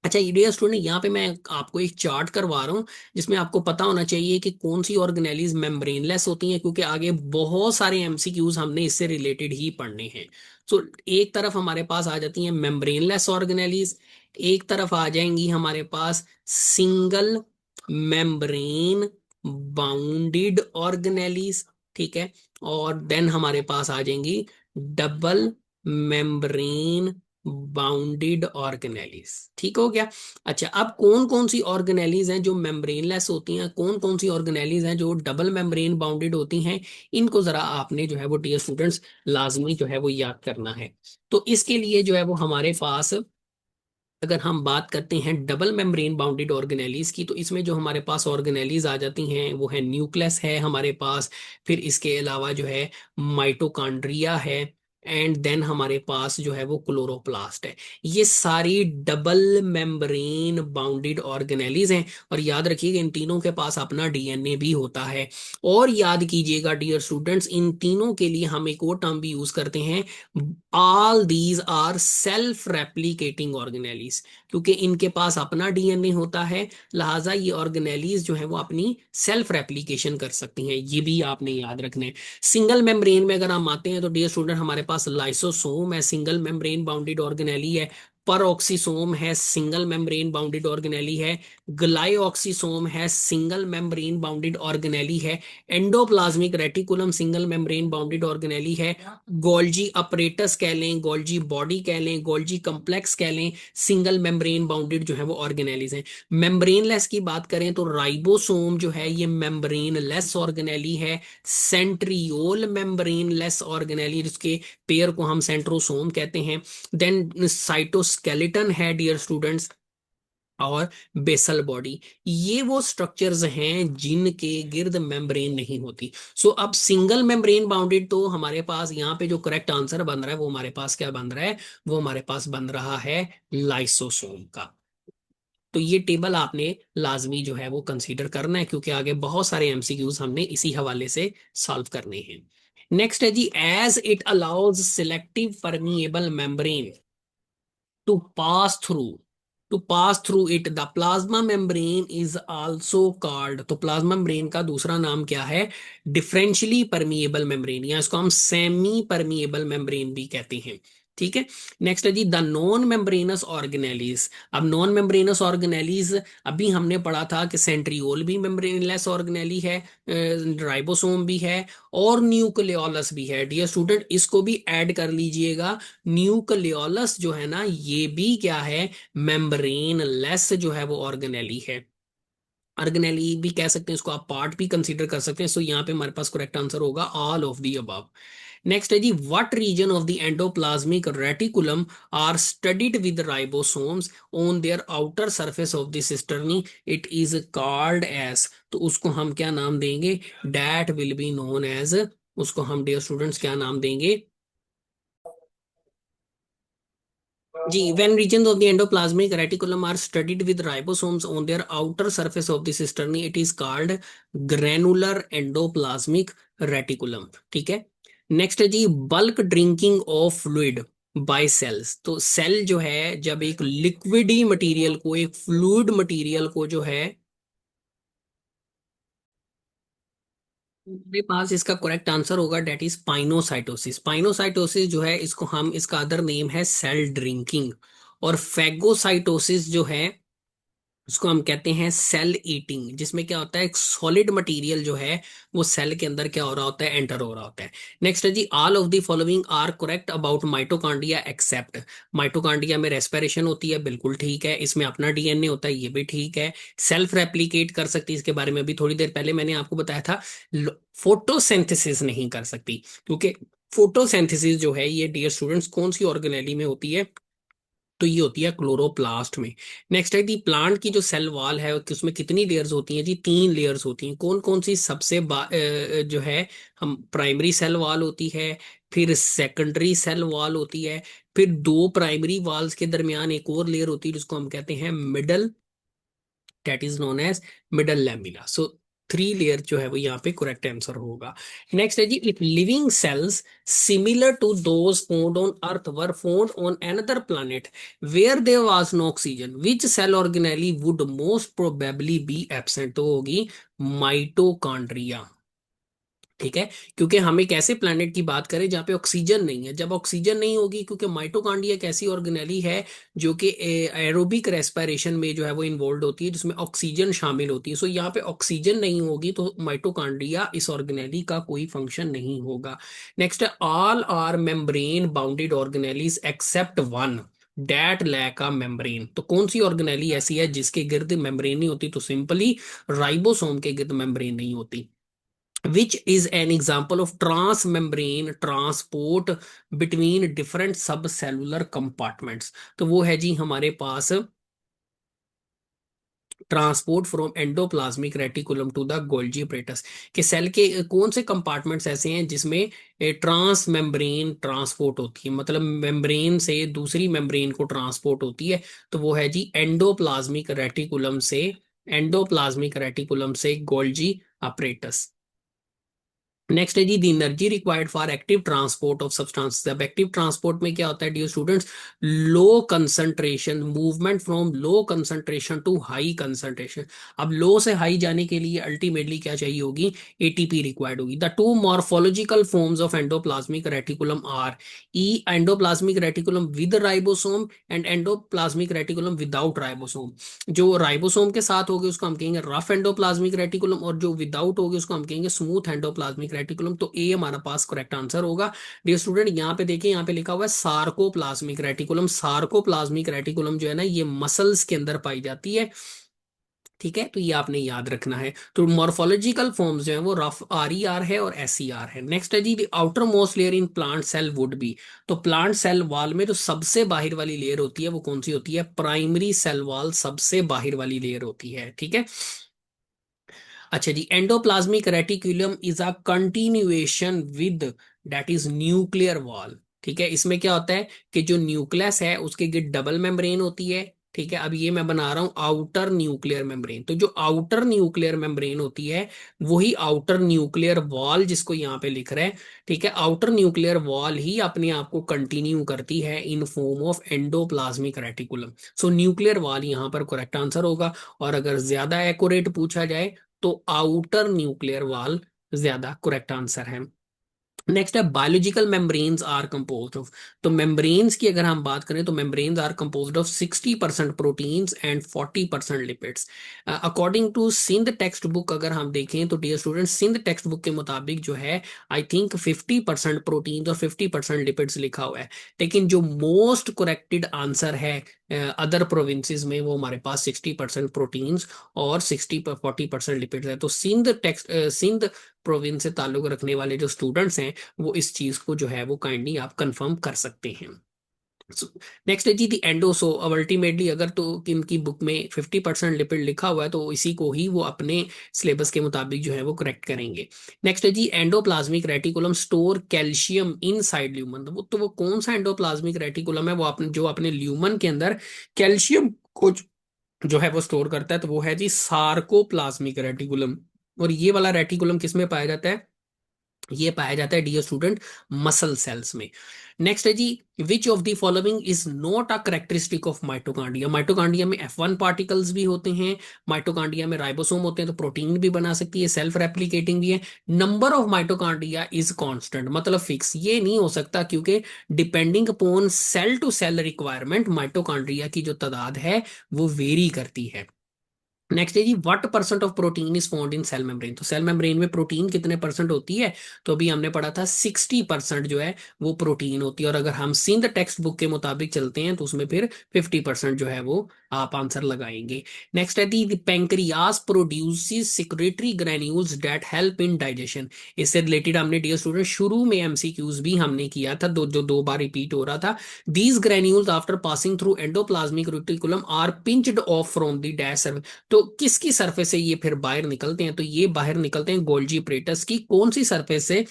अच्छा डियर स्टूडेंट, यहाँ पे मैं आपको एक चार्ट करवा रहा हूँ जिसमें आपको पता होना चाहिए कि कौन सी ऑर्गेनेलीज मेम्ब्रेनलेस होती हैं, क्योंकि आगे बहुत सारे एमसीक्यूज हमने इससे रिलेटेड ही पढ़ने हैं। तो एक तरफ हमारे पास आ जाती हैं मेम्ब्रेनलेस ऑर्गेनेलीज, एक तरफ आ जाएंगी हमारे पास सिंगल मेम्ब्रेन बाउंडेड ऑर्गेनेलीज, ठीक है, और देन हमारे पास आ जाएंगी डबल मेम्ब्रेन बाउंडेड ऑर्गेनेलीज। ठीक हो गया। अच्छा, अब कौन कौन सी ऑर्गेनेलीज हैं जो मेम्ब्रेनलेस होती हैं, कौन कौन सी ऑर्गेनेलीज हैं जो डबल मेम्ब्रेन बाउंडेड होती हैं? इनको जरा आपने जो है वो डियर स्टूडेंट्स लाजमी जो है वो याद करना है। तो इसके लिए जो है वो हमारे पास अगर हम बात करते हैं डबल मेम्ब्रेन बाउंडेड ऑर्गेनेलीज की, तो इसमें जो हमारे पास ऑर्गेनेलीज आ जाती हैं वो है न्यूक्लियस है हमारे पास, फिर इसके अलावा जो है माइटोकॉन्ड्रिया है, एंड देन हमारे पास जो है वो क्लोरोप्लास्ट है। ये सारी डबल मेम्ब्रेन बाउंडेड ऑर्गेनेलीज हैं। और याद रखिएगा इन तीनों के पास अपना डीएनए भी होता है। और याद कीजिएगा डियर स्टूडेंट्स, इन तीनों के लिए हम एक और टर्म भी यूज करते हैं, all these are self replicating organelles. क्योंकि इनके पास अपना डीएनए होता है, लिहाजा ये ऑर्गेनेलीज जो है वो अपनी सेल्फ रेप्लिकेशन कर सकती हैं। ये भी आपने याद रखना है। सिंगल मेम्ब्रेन में अगर हम आते हैं तो डियर स्टूडेंट हमारे पास लाइसोसोम है, सिंगल मेम्ब्रेन बाउंडेड ऑर्गेनेली है। परऑक्सीसोम है, सिंगल मेम्ब्रेन बाउंडेड ऑर्गेनेली है। ग्लाइऑक्सीसोम है, सिंगल मेम्ब्रेन बाउंडेड ऑर्गेनेली है। Endoplasmic reticulum single membrane bounded organelle है। गोल्जी अपरेटस कह लें, गोल्जी बॉडी कह लें, गोल्जी कम्प्लेक्स कह लें, सिंगल मेम्ब्रेन बाउंडेड जो है वो ऑर्गेनेलीज हैं। मेम्ब्रेनलेस की बात करें तो राइबोसोम जो है ये मेम्ब्रेनलेस ऑर्गेनेली है। सेंट्रियोल मेम्ब्रेनलेस ऑर्गेनेली, जिसके पेयर को हम सेंट्रोसोम कहते हैं। देन साइटोस्केलेटन है डियर स्टूडेंट्स, और बेसल बॉडी, ये वो स्ट्रक्चर्स हैं जिनके गिर्द मेम्ब्रेन नहीं होती। सो अब सिंगल मेम्ब्रेन बाउंडेड, तो हमारे पास यहाँ पे जो करेक्ट आंसर बन रहा है वो हमारे पास क्या बन रहा है, वो हमारे पास बन रहा है लाइसोसोम का। तो ये टेबल आपने लाजमी जो है वो कंसीडर करना है, क्योंकि आगे बहुत सारे एमसीक्यूज हमने इसी हवाले से सॉल्व करने हैं। नेक्स्ट है जी, as it allows selective permeable membrane to pass through it, the plasma membrane is also called, तो प्लाज्मा मेम्ब्रेन का दूसरा नाम क्या है, डिफरेंशियली परमिएबल मेम्ब्रेन, या इसको हम सेमी परमिएबल मेम्ब्रेन भी कहते हैं। ठीक है। नेक्स्ट है जी, द नॉन मेम्ब्रेनस ऑर्गेनेलीज। अब नॉन मेम्ब्रेनस ऑर्गेनेलीज, अभी हमने पढ़ा था कि सेंट्रियोल भी मेम्ब्रेनलेस ऑर्गेनेली है, राइबोसोम भी है, और न्यूक्लियोलस भी है। डियर स्टूडेंट, इसको भी ऐड कर लीजिएगा। न्यूक्लियोलस जो है ना, ये भी क्या है, मेम्ब्रेन लेस जो है वो ऑर्गेनेली है। ऑर्गेनेली भी कह सकते हैं इसको, आप पार्ट भी कंसीडर कर सकते हैं। सो यहाँ पे हमारे पास करेक्ट आंसर होगा all of the above. Next है जी, what region of the endoplasmic reticulum are studded with ribosomes on their outer surface of the cisternae, it is called as, तो उसको हम क्या नाम देंगे, that will be known as, उसको हम डियर स्टूडेंट्स क्या नाम देंगे जी, when regions of the endoplasmic reticulum are studied with ribosomes on their outer surface of the cisternae, it is called granular endoplasmic reticulum। ठीक है। नेक्स्ट है जी, bulk drinking of fluid by cells. तो cell जो है जब एक liquidy material को, एक फ्लूइड मटेरियल को जो है, मेरे पास इसका करेक्ट आंसर होगा डेट इज पाइनोसाइटोसिस। पाइनोसाइटोसिस जो है, इसको हम, इसका अदर नेम है सेल ड्रिंकिंग। और फेगोसाइटोसिस जो है, उसको हम कहते हैं सेल ईटिंग, जिसमें क्या होता है, एक सॉलिड मटेरियल जो है वो सेल के अंदर क्या हो रहा होता है, एंटर हो रहा होता है। नेक्स्ट है जी, all of the following are correct about mitochondria except, mitochondria में रेस्पिरेशन होती है, बिल्कुल ठीक है। इसमें अपना डीएनए होता है, ये भी ठीक है। सेल्फ रेप्लिकेट कर सकती है, इसके बारे में भी थोड़ी देर पहले मैंने आपको बताया था। फोटोसिंथेसिस नहीं कर सकती, क्योंकि फोटोसिंथेसिस जो है ये डियर स्टूडेंट्स कौन सी ऑर्गेनेली में होती है, तो ये होती है क्लोरोप्लास्ट में। नेक्स्ट है दी, प्लांट की जो सेल वॉल है उसमें कितनी लेयर्स होती हैं जी, 3 लेयर्स होती हैं। कौन कौन सी, सबसे जो है, हम प्राइमरी सेल वॉल होती है, फिर सेकेंडरी सेल वॉल होती है, फिर दो प्राइमरी वॉल्स के दरमियान एक और लेयर होती है जिसको हम कहते हैं middle, that is known as middle lamina। So 3 layer जो है वो यहाँ पे करेक्ट आंसर होगा। नेक्स्ट है जी, if living cells similar to those found on earth were found on another planet where there was no oxygen, which cell organelle would most probably be absent, तो होगी माइटोकॉन्ड्रिया। ठीक है। क्योंकि हम एक ऐसे प्लैनेट की बात करें जहाँ पे ऑक्सीजन नहीं है, जब ऑक्सीजन नहीं होगी, क्योंकि माइटोकॉन्ड्रिया एक ऐसी ऑर्गेनेली है जो कि एरोबिक रेस्पिरेशन में जो है वो इन्वॉल्व होती है, जिसमें ऑक्सीजन शामिल होती है। सो यहाँ पे ऑक्सीजन नहीं होगी, तो माइटोकॉन्ड्रिया इस ऑर्गेनेली का कोई फंक्शन नहीं होगा। नेक्स्ट है, all are membrane bounded organelles except one that lack a membrane, तो कौन सी ऑर्गेनेली ऐसी है जिसके गिर्द मेम्ब्रेन नहीं होती, तो सिंपली राइबोसोम के गिर्द मेम्ब्रेन नहीं होती। which is an example of transmembrane transport between different subcellular compartments, तो वो है जी हमारे पास transport from endoplasmic reticulum to the Golgi apparatus, कि सेल के कौन से कंपार्टमेंट्स ऐसे हैं जिसमें ट्रांस मेम्ब्रेन ट्रांसपोर्ट होती है, मतलब मेम्ब्रेन से दूसरी मेम्ब्रेन को ट्रांसपोर्ट होती है, तो वो है जी एंडोप्लाज्मिक रेटिकुलम से गोल्जी apparatus। नेक्स्ट है जी, the energy required for active transport of substance. अब एक्टिव ट्रांसपोर्ट में क्या होता है dear students, low concentration movement from low concentration to high concentration. अब लो से हाई जाने के लिए अल्टीमेटली क्या चाहिए होगी, एटीपी रिक्वायर्ड होगी। The two morphological forms of endoplasmic reticulum are, E endoplasmic reticulum with ribosome and endoplasmic reticulum without ribosome. जो राइबोसोम के साथ होगी उसको हम कहेंगे रफ एंडोप्लाज्मिक रेटिकुलम, और जो विदाउट होगी उसको हम कहेंगे स्मूथ एंडोप्लाज्मिक रेटिकुलम। तो ए हमारा पास करेक्ट आंसर होगा। डियर स्टूडेंट, यहाँ पे देखिए, यहाँ पे लिखा हुआ है सार्कोप्लाज्मिक रेटिकुलम। सार्कोप्लाज्मिक रेटिकुलम जो है ना, ये मसल्स के अंदर पाई जाती है। ठीक है, तो ये आपने याद रखना है। तो मॉर्फोलॉजिकल फॉर्म्स जो है वो रफ RER है और SER है। नेक्स्ट है जी, the outermost layer in plant cell would be. तो प्लांट सेल वॉल में जो सबसे बाहर वाली लेयर होती है वो कौन सी होती है? प्राइमरी सेल वॉल सबसे बाहर वाली लेयर होती है। ठीक है। अच्छा जी, endoplasmic reticulum is a continuation with that is nuclear wall. ठीक है, इसमें क्या होता है कि जो न्यूक्लियस है उसके गिर्द डबल मेम्ब्रेन होती है। ठीक है, अब ये मैं बना रहा हूं आउटर न्यूक्लियर मेम्ब्रेन। तो जो आउटर न्यूक्लियर मेम्ब्रेन होती है वही आउटर न्यूक्लियर वॉल जिसको यहाँ पे लिख रहे हैं। ठीक है, आउटर न्यूक्लियर वॉल ही अपने आप को कंटिन्यू करती है in form of endoplasmic reticulum. So nuclear wall यहाँ पर करेक्ट आंसर होगा। और अगर ज्यादा एक्यूरेट पूछा जाए तो आउटर न्यूक्लियर वॉल ज्यादा करेक्ट आंसर है। नेक्स्ट है, biological membranes are composed of. तो मेम्ब्रेन्स की अगर हम बात करें तो membranes are composed of 60% proteins and 40% lipids. According to Sindh text book अगर हम देखें तो dear student, Sindh text book के मुताबिक जो है आई थिंक 50% प्रोटीन्स और 50% लिपिड्स लिखा हुआ है। लेकिन जो मोस्ट करेक्टेड आंसर है अदर प्रोविंसेस में वो हमारे पास 60% प्रोटीन्स और 40% लिपिड्स है। तो सिंध प्रोविंस से ताल्लुक रखने वाले जो स्टूडेंट्स हैं वो इस चीज को जो है वो काइंडली आप कंफर्म कर सकते हैं। नेक्स्ट है जी दी एंडो। सो अब अल्टीमेटली अगर तो इनकी बुक में 50% लिपिड लिखा हुआ है तो इसी को ही वो अपने सिलेबस के मुताबिक जो है वो करेक्ट करेंगे। नेक्स्ट है जी, endoplasmic reticulum store calcium inside lumen. तो वो कौन सा एंडोप्लाज्मिक रेटिकुलम है वो अपने जो अपने ल्यूमन के अंदर कैल्शियम को जो है वो स्टोर करता है? तो वो है जी सार्कोप्लाज्मिक रेटिकुलम। और ये वाला रेटिकुलम किस में पाया जाता है? ये पाया जाता है डियर स्टूडेंट मसल सेल्स में। नेक्स्ट है जी, which of the following is not a characteristic of mitochondria. Mitochondria में F1 पार्टिकल्स भी होते हैं, माइटोकांड्रिया में राइबोसोम होते हैं तो प्रोटीन भी बना सकती है, सेल्फ रेप्लिकेटिंग भी है। Number of mitochondria is constant, मतलब फिक्स ये नहीं हो सकता क्योंकि depending upon cell to cell requirement mitochondria की जो तादाद है वो वेरी करती है। नेक्स्ट है जी, what percent of protein is found in cell membrane. तो सेल मेम्ब्रेन में प्रोटीन कितने परसेंट होती है? तो अभी हमने पढ़ा था 60% जो है वो प्रोटीन होती है। और अगर हम सिंध टेक्स्ट बुक के मुताबिक चलते हैं तो उसमें फिर 50% जो है वो आप आंसर लगाएंगे। नेक्स्ट है the pancreas produces secretory granules that help in digestion. इससे रिलेटेड हमने डियर स्टूडेंट शुरू में MCQs भी हमने किया था, दो बार रिपीट हो रहा था। These granules after passing through endoplasmic reticulum are pinched off from the dash. तो किसकी सरफेस से ये फिर बाहर निकलते हैं? तो ये बाहर निकलते हैं गोल्जी प्रेटस की कौन सी सरफेस से?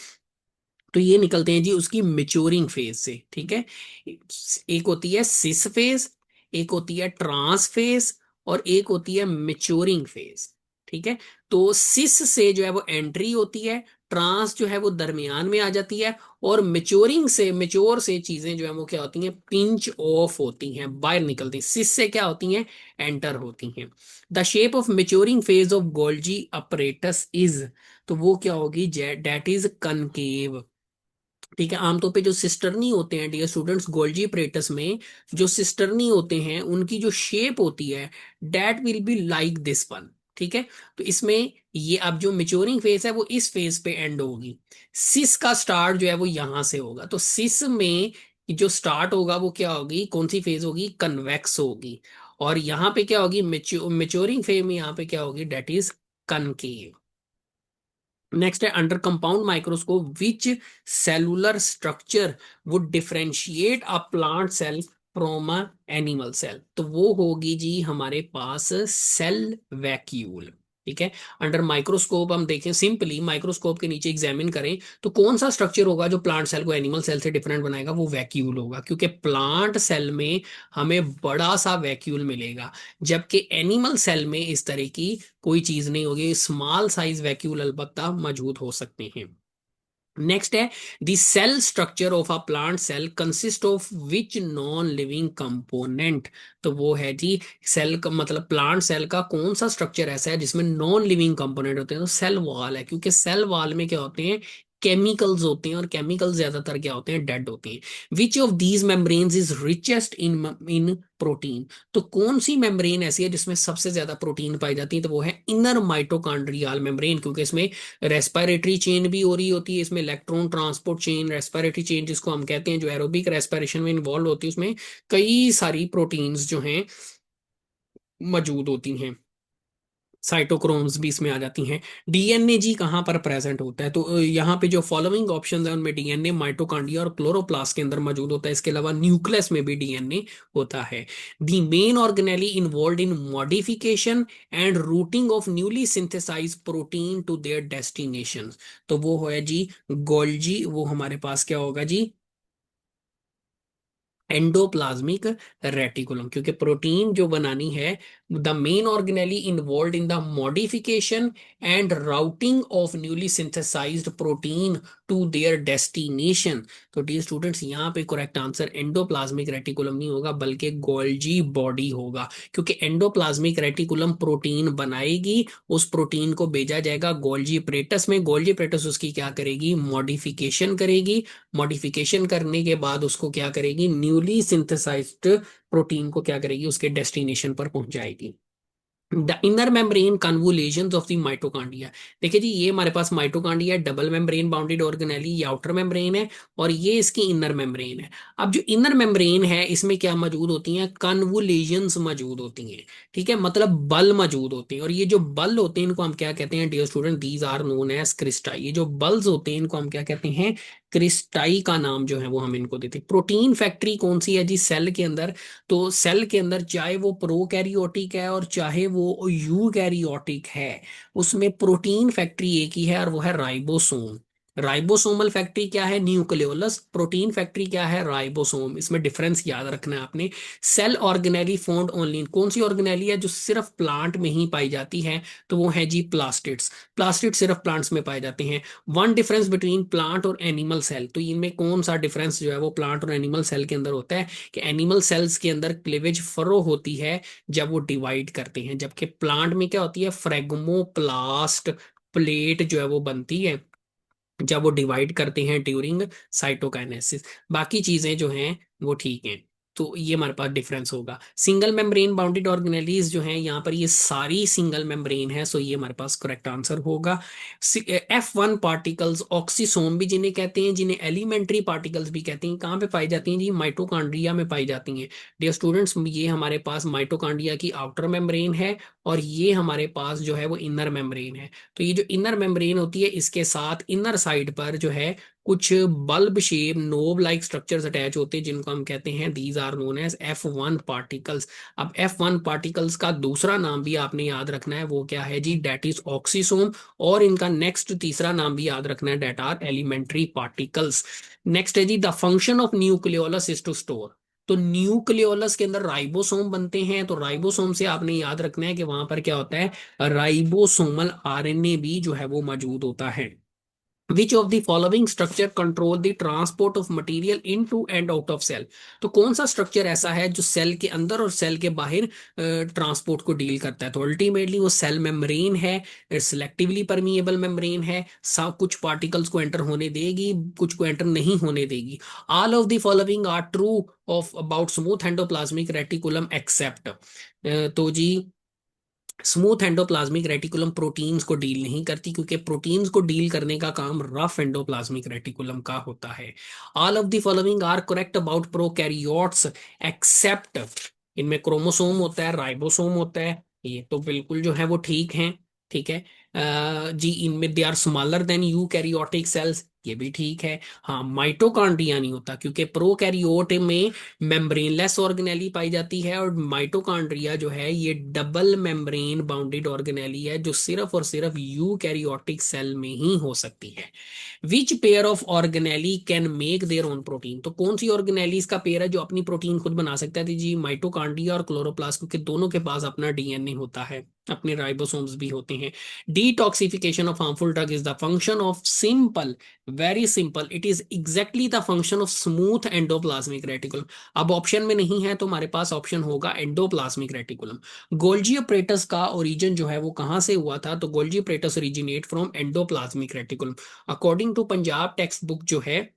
तो ये निकलते हैं जी उसकी मेच्योरिंग फेज से। ठीक है, एक होती है सिस फेज, एक होती है ट्रांस फेज और एक होती है मेच्योरिंग फेज। ठीक है, तो सिस से जो है वो एंट्री होती है, ट्रांस जो है वो दरमियान में आ जाती है और मेच्योर से चीजें जो है वो क्या होती हैं? पिंच ऑफ होती हैं, बाहर निकलती हैं। सिस से क्या होती हैं? एंटर होती हैं। The shape of maturing phase of Golgi apparatus is. तो वो क्या होगी? That is concave. ठीक है, आमतौर पे जो सिस्टर्नी होते हैं डियर स्टूडेंट्स गोल्जी अपरेटस में, जो सिस्टर्नी होते हैं उनकी जो शेप होती है that will be like this one. ठीक है, तो इसमें ये अब जो मेच्योरिंग फेज है वो इस फेज पे एंड होगी। सिस का स्टार्ट जो है वो यहां से होगा। तो सिस में जो स्टार्ट होगा वो क्या होगी? कौन सी फेज होगी? कन्वेक्स होगी। और यहाँ पे क्या होगी? मेच्योरिंग फेज में यहाँ पे क्या होगी? That is concave. नेक्स्ट है, under compound microscope which cellular structure would differentiate a plant cell from an animal cell. तो वो होगी जी हमारे पास सेल वैक्यूल। ठीक है, अंडर माइक्रोस्कोप हम देखें, सिंपली माइक्रोस्कोप के नीचे एग्जामिन करें तो कौन सा स्ट्रक्चर होगा जो प्लांट सेल को एनिमल सेल से डिफरेंट बनाएगा? वो वैक्यूल होगा, क्योंकि प्लांट सेल में हमें बड़ा सा वैक्यूल मिलेगा जबकि एनिमल सेल में इस तरह की कोई चीज नहीं होगी, स्मॉल साइज वैक्यूल अलबत्ता मौजूद हो सकते हैं। नेक्स्ट है, the cell structure of a plant cell consist of which non living component. तो वो है जी सेल का मतलब प्लांट सेल का कौन सा स्ट्रक्चर ऐसा है जिसमें नॉन लिविंग कंपोनेंट होते हैं? तो सेल वॉल है, क्योंकि सेल वॉल में क्या होते हैं? केमिकल्स होते हैं और केमिकल्स ज्यादातर क्या होते हैं? डेड होते हैं। Which of these membranes is richest in in protein. तो कौन सी मेम्ब्रेन ऐसी है जिसमें सबसे ज्यादा प्रोटीन पाई जाती है? तो वो है इनर माइटोकॉन्ड्रियल मेम्ब्रेन, क्योंकि इसमें रेस्पिरेटरी चेन भी हो रही होती है, इसमें electron transport chain, respiratory chain जिसको हम कहते हैं, जो एरोबिक रेस्पिरेशन में इन्वॉल्व होती है, उसमें कई सारी प्रोटीन्स जो हैं मौजूद होती हैं। साइटोक्रोम्स भी इसमें आ जाती हैं। डीएनए जी कहाँ पर प्रेजेंट होता है? तो यहाँ पे जो फॉलोइंग ऑप्शंस है उनमें डीएनए माइटोकॉन्ड्रिया और क्लोरोप्लास्ट के अंदर मौजूद होता है। इसके अलावा न्यूक्लियस में भी डीएनए होता है। The main organelle involve in modification and routing of newly synthesize protein to their destination. तो वो है जी गोल्जी, वो हमारे पास क्या होगा जी, एंडोप्लाज्मिक रेटिकुलम। क्योंकि प्रोटीन जो बनानी है, the main organelle involve in the modification and routing of newly synthesized protein to their destination. तो डियर स्टूडेंट्स, यहाँ पे करेक्ट आंसर एंडोप्लाज्मिक रेटिकुलम नहीं होगा बल्कि गोल्जी बॉडी होगा। क्योंकि एंडोप्लाज्मिक रेटिकुलम प्रोटीन बनाएगी, उस प्रोटीन को भेजा जाएगा गोल्जी प्रेटस में, गोल्जी प्रेटस उसकी क्या करेगी, मॉडिफिकेशन करेगी। मॉडिफिकेशन करने के बाद उसको क्या करेगी, न्यूली सिंथेसाइज्ड प्रोटीन को क्या करेगी, उसके डेस्टिनेशन पर पहुंचाएगी। The inner membrane convolutions of the mitochondria. देखिए जी, ये हमारे पास mitochondria double membrane bounded organelle, ये आउटर मेम्ब्रेन है और ये इसकी इनर मेम्ब्रेन है। अब जो इनर मेम्ब्रेन है इसमें क्या मौजूद होती हैं, कन्वोल्यूशंस मौजूद होती हैं। ठीक है, मतलब बल मौजूद होते हैं। और ये जो बल होते हैं इनको हम क्या कहते हैं dear student, these are known as cristae. ये जो बल्स होते हैं इनको हम क्या कहते हैं, क्रिस्टाई का नाम जो है वो हम इनको देते हैं। प्रोटीन फैक्ट्री कौन सी है जी सेल के अंदर? तो सेल के अंदर चाहे वो प्रोकैरियोटिक है और चाहे वो यूकैरियोटिक है, उसमें प्रोटीन फैक्ट्री एक ही है और वो है राइबोसोम। राइबोसोमल फैक्ट्री क्या है, न्यूक्लियोलस। प्रोटीन फैक्ट्री क्या है, राइबोसोम। इसमें डिफरेंस याद रखना है आपने। सेल ऑर्गेनेली फाउंड ओनली, कौन सी ऑर्गेनेली है जो सिर्फ प्लांट में ही पाई जाती है? तो वो है जी प्लास्टिड्स। प्लास्टिड सिर्फ प्लांट्स में पाए जाते हैं। वन डिफरेंस बिटवीन प्लांट और एनिमल सेल, तो इनमें कौन सा डिफरेंस जो है वो प्लांट और एनिमल सेल के अंदर होता है कि एनिमल सेल्स के अंदर क्लीवेज फरो होती है जब वो डिवाइड करते हैं, जबकि प्लांट में क्या होती है, फ्रेगमोप्लास्ट प्लेट जो है वो बनती है जब वो डिवाइड करते हैं ड्यूरिंग साइटोकाइनेसिस। बाकी चीजें जो हैं वो ठीक हैं। तो ये हमारे पास डिफरेंस होगा। सिंगल मेम्ब्रेन बाउंडेड ऑर्गेनेलीज जो हैं यहाँ पर, ये सारी सिंगल मेम्ब्रेन है, सो ये हमारे पास करेक्ट आंसर होगा। F1 पार्टिकल्स ऑक्सीसोम भी जिन्हें कहते हैं, जिन्हें एलिमेंट्री पार्टिकल्स भी कहते हैं, कहाँ पे पाई जाती हैं जी, माइटोकॉन्ड्रिया में पाई जाती हैं। डियर स्टूडेंट्स, ये हमारे पास माइटोकॉन्ड्रिया की आउटर मेम्ब्रेन है और ये हमारे पास जो है वो इनर मेम्ब्रेन है। तो ये जो इनर मेम्ब्रेन होती है इसके साथ इनर साइड पर जो है कुछ bulb shape knob like structures attach होते हैं जिनको हम कहते हैं, these are known as F1 particles. अब F1 पार्टिकल्स का दूसरा नाम भी आपने याद रखना है, वो क्या है जी, डेट इज ऑक्सीसोम। और इनका नेक्स्ट तीसरा नाम भी याद रखना है, that are elementary particles. Next है जी, the function of nucleolus is to store. तो न्यूक्लियोलस के अंदर राइबोसोम बनते हैं, तो राइबोसोम से आपने याद रखना है कि वहां पर क्या होता है, राइबोसोमल आरएनए भी जो है वो मौजूद होता है। Which of the following structure control the transport of material into and out of cell. तो कौन सा स्ट्रक्चर ऐसा है जो सेल के अंदर और सेल के बाहर ट्रांसपोर्ट को डील करता है? तो अल्टीमेटली वो सेल मेम्ब्रेन है, सिलेक्टिवली परमिएबल मेम्ब्रेन है। सब कुछ पार्टिकल्स को एंटर होने देगी, कुछ को एंटर नहीं होने देगी। All of the following are true of about smooth endoplasmic reticulum except. तो जी स्मूथ एंडोप्लाज्मिक रेटिकुलम प्रोटीन्स को डील नहीं करती, क्योंकि प्रोटीन्स को डील करने का काम रफ एंडोप्लाज्मिक रेटिकुलम का होता है। All of the following are correct about prokaryotes except, इनमें क्रोमोसोम होता है, राइबोसोम होता है, ये तो बिल्कुल जो है वो ठीक है। ठीक है। जी इनमें they are smaller than eukaryotic cells, ये भी ठीक है। हाँ, माइटोकॉन्ड्रिया नहीं होता क्योंकि प्रोकैरियोट में मेम्ब्रेनलेस ऑर्गेनेली पाई जाती है और माइटोकॉन्ड्रिया जो है ये डबल मेम्ब्रेन बाउंडेड ऑर्गेनेली है जो सिर्फ और सिर्फ यूकैरियोटिक सेल में ही हो सकती है। Which pair of organelle can make their own protein. तो कौन सी ऑर्गेनेलीज का पेयर है जो अपनी प्रोटीन खुद बना सकता है? तो जी माइटोकॉन्ड्रिया और क्लोरोप्लास्ट, क्योंकि दोनों के पास अपना डीएनए होता है, अपने राइबोसोम्स भी होते हैं। Detoxification of harmful drug is the function of simple, very simple, it is exactly the function of smooth endoplasmic reticulum. अब ऑप्शन में नहीं है तो हमारे पास ऑप्शन होगा एंडोप्लाज्मिक रेटिकुलम। गोल्जी ऑपरेटस का ओरिजिन जो है वो कहां से हुआ था? तो Golgi apparatus originate from endoplasmic reticulum. According to Punjab text book जो है,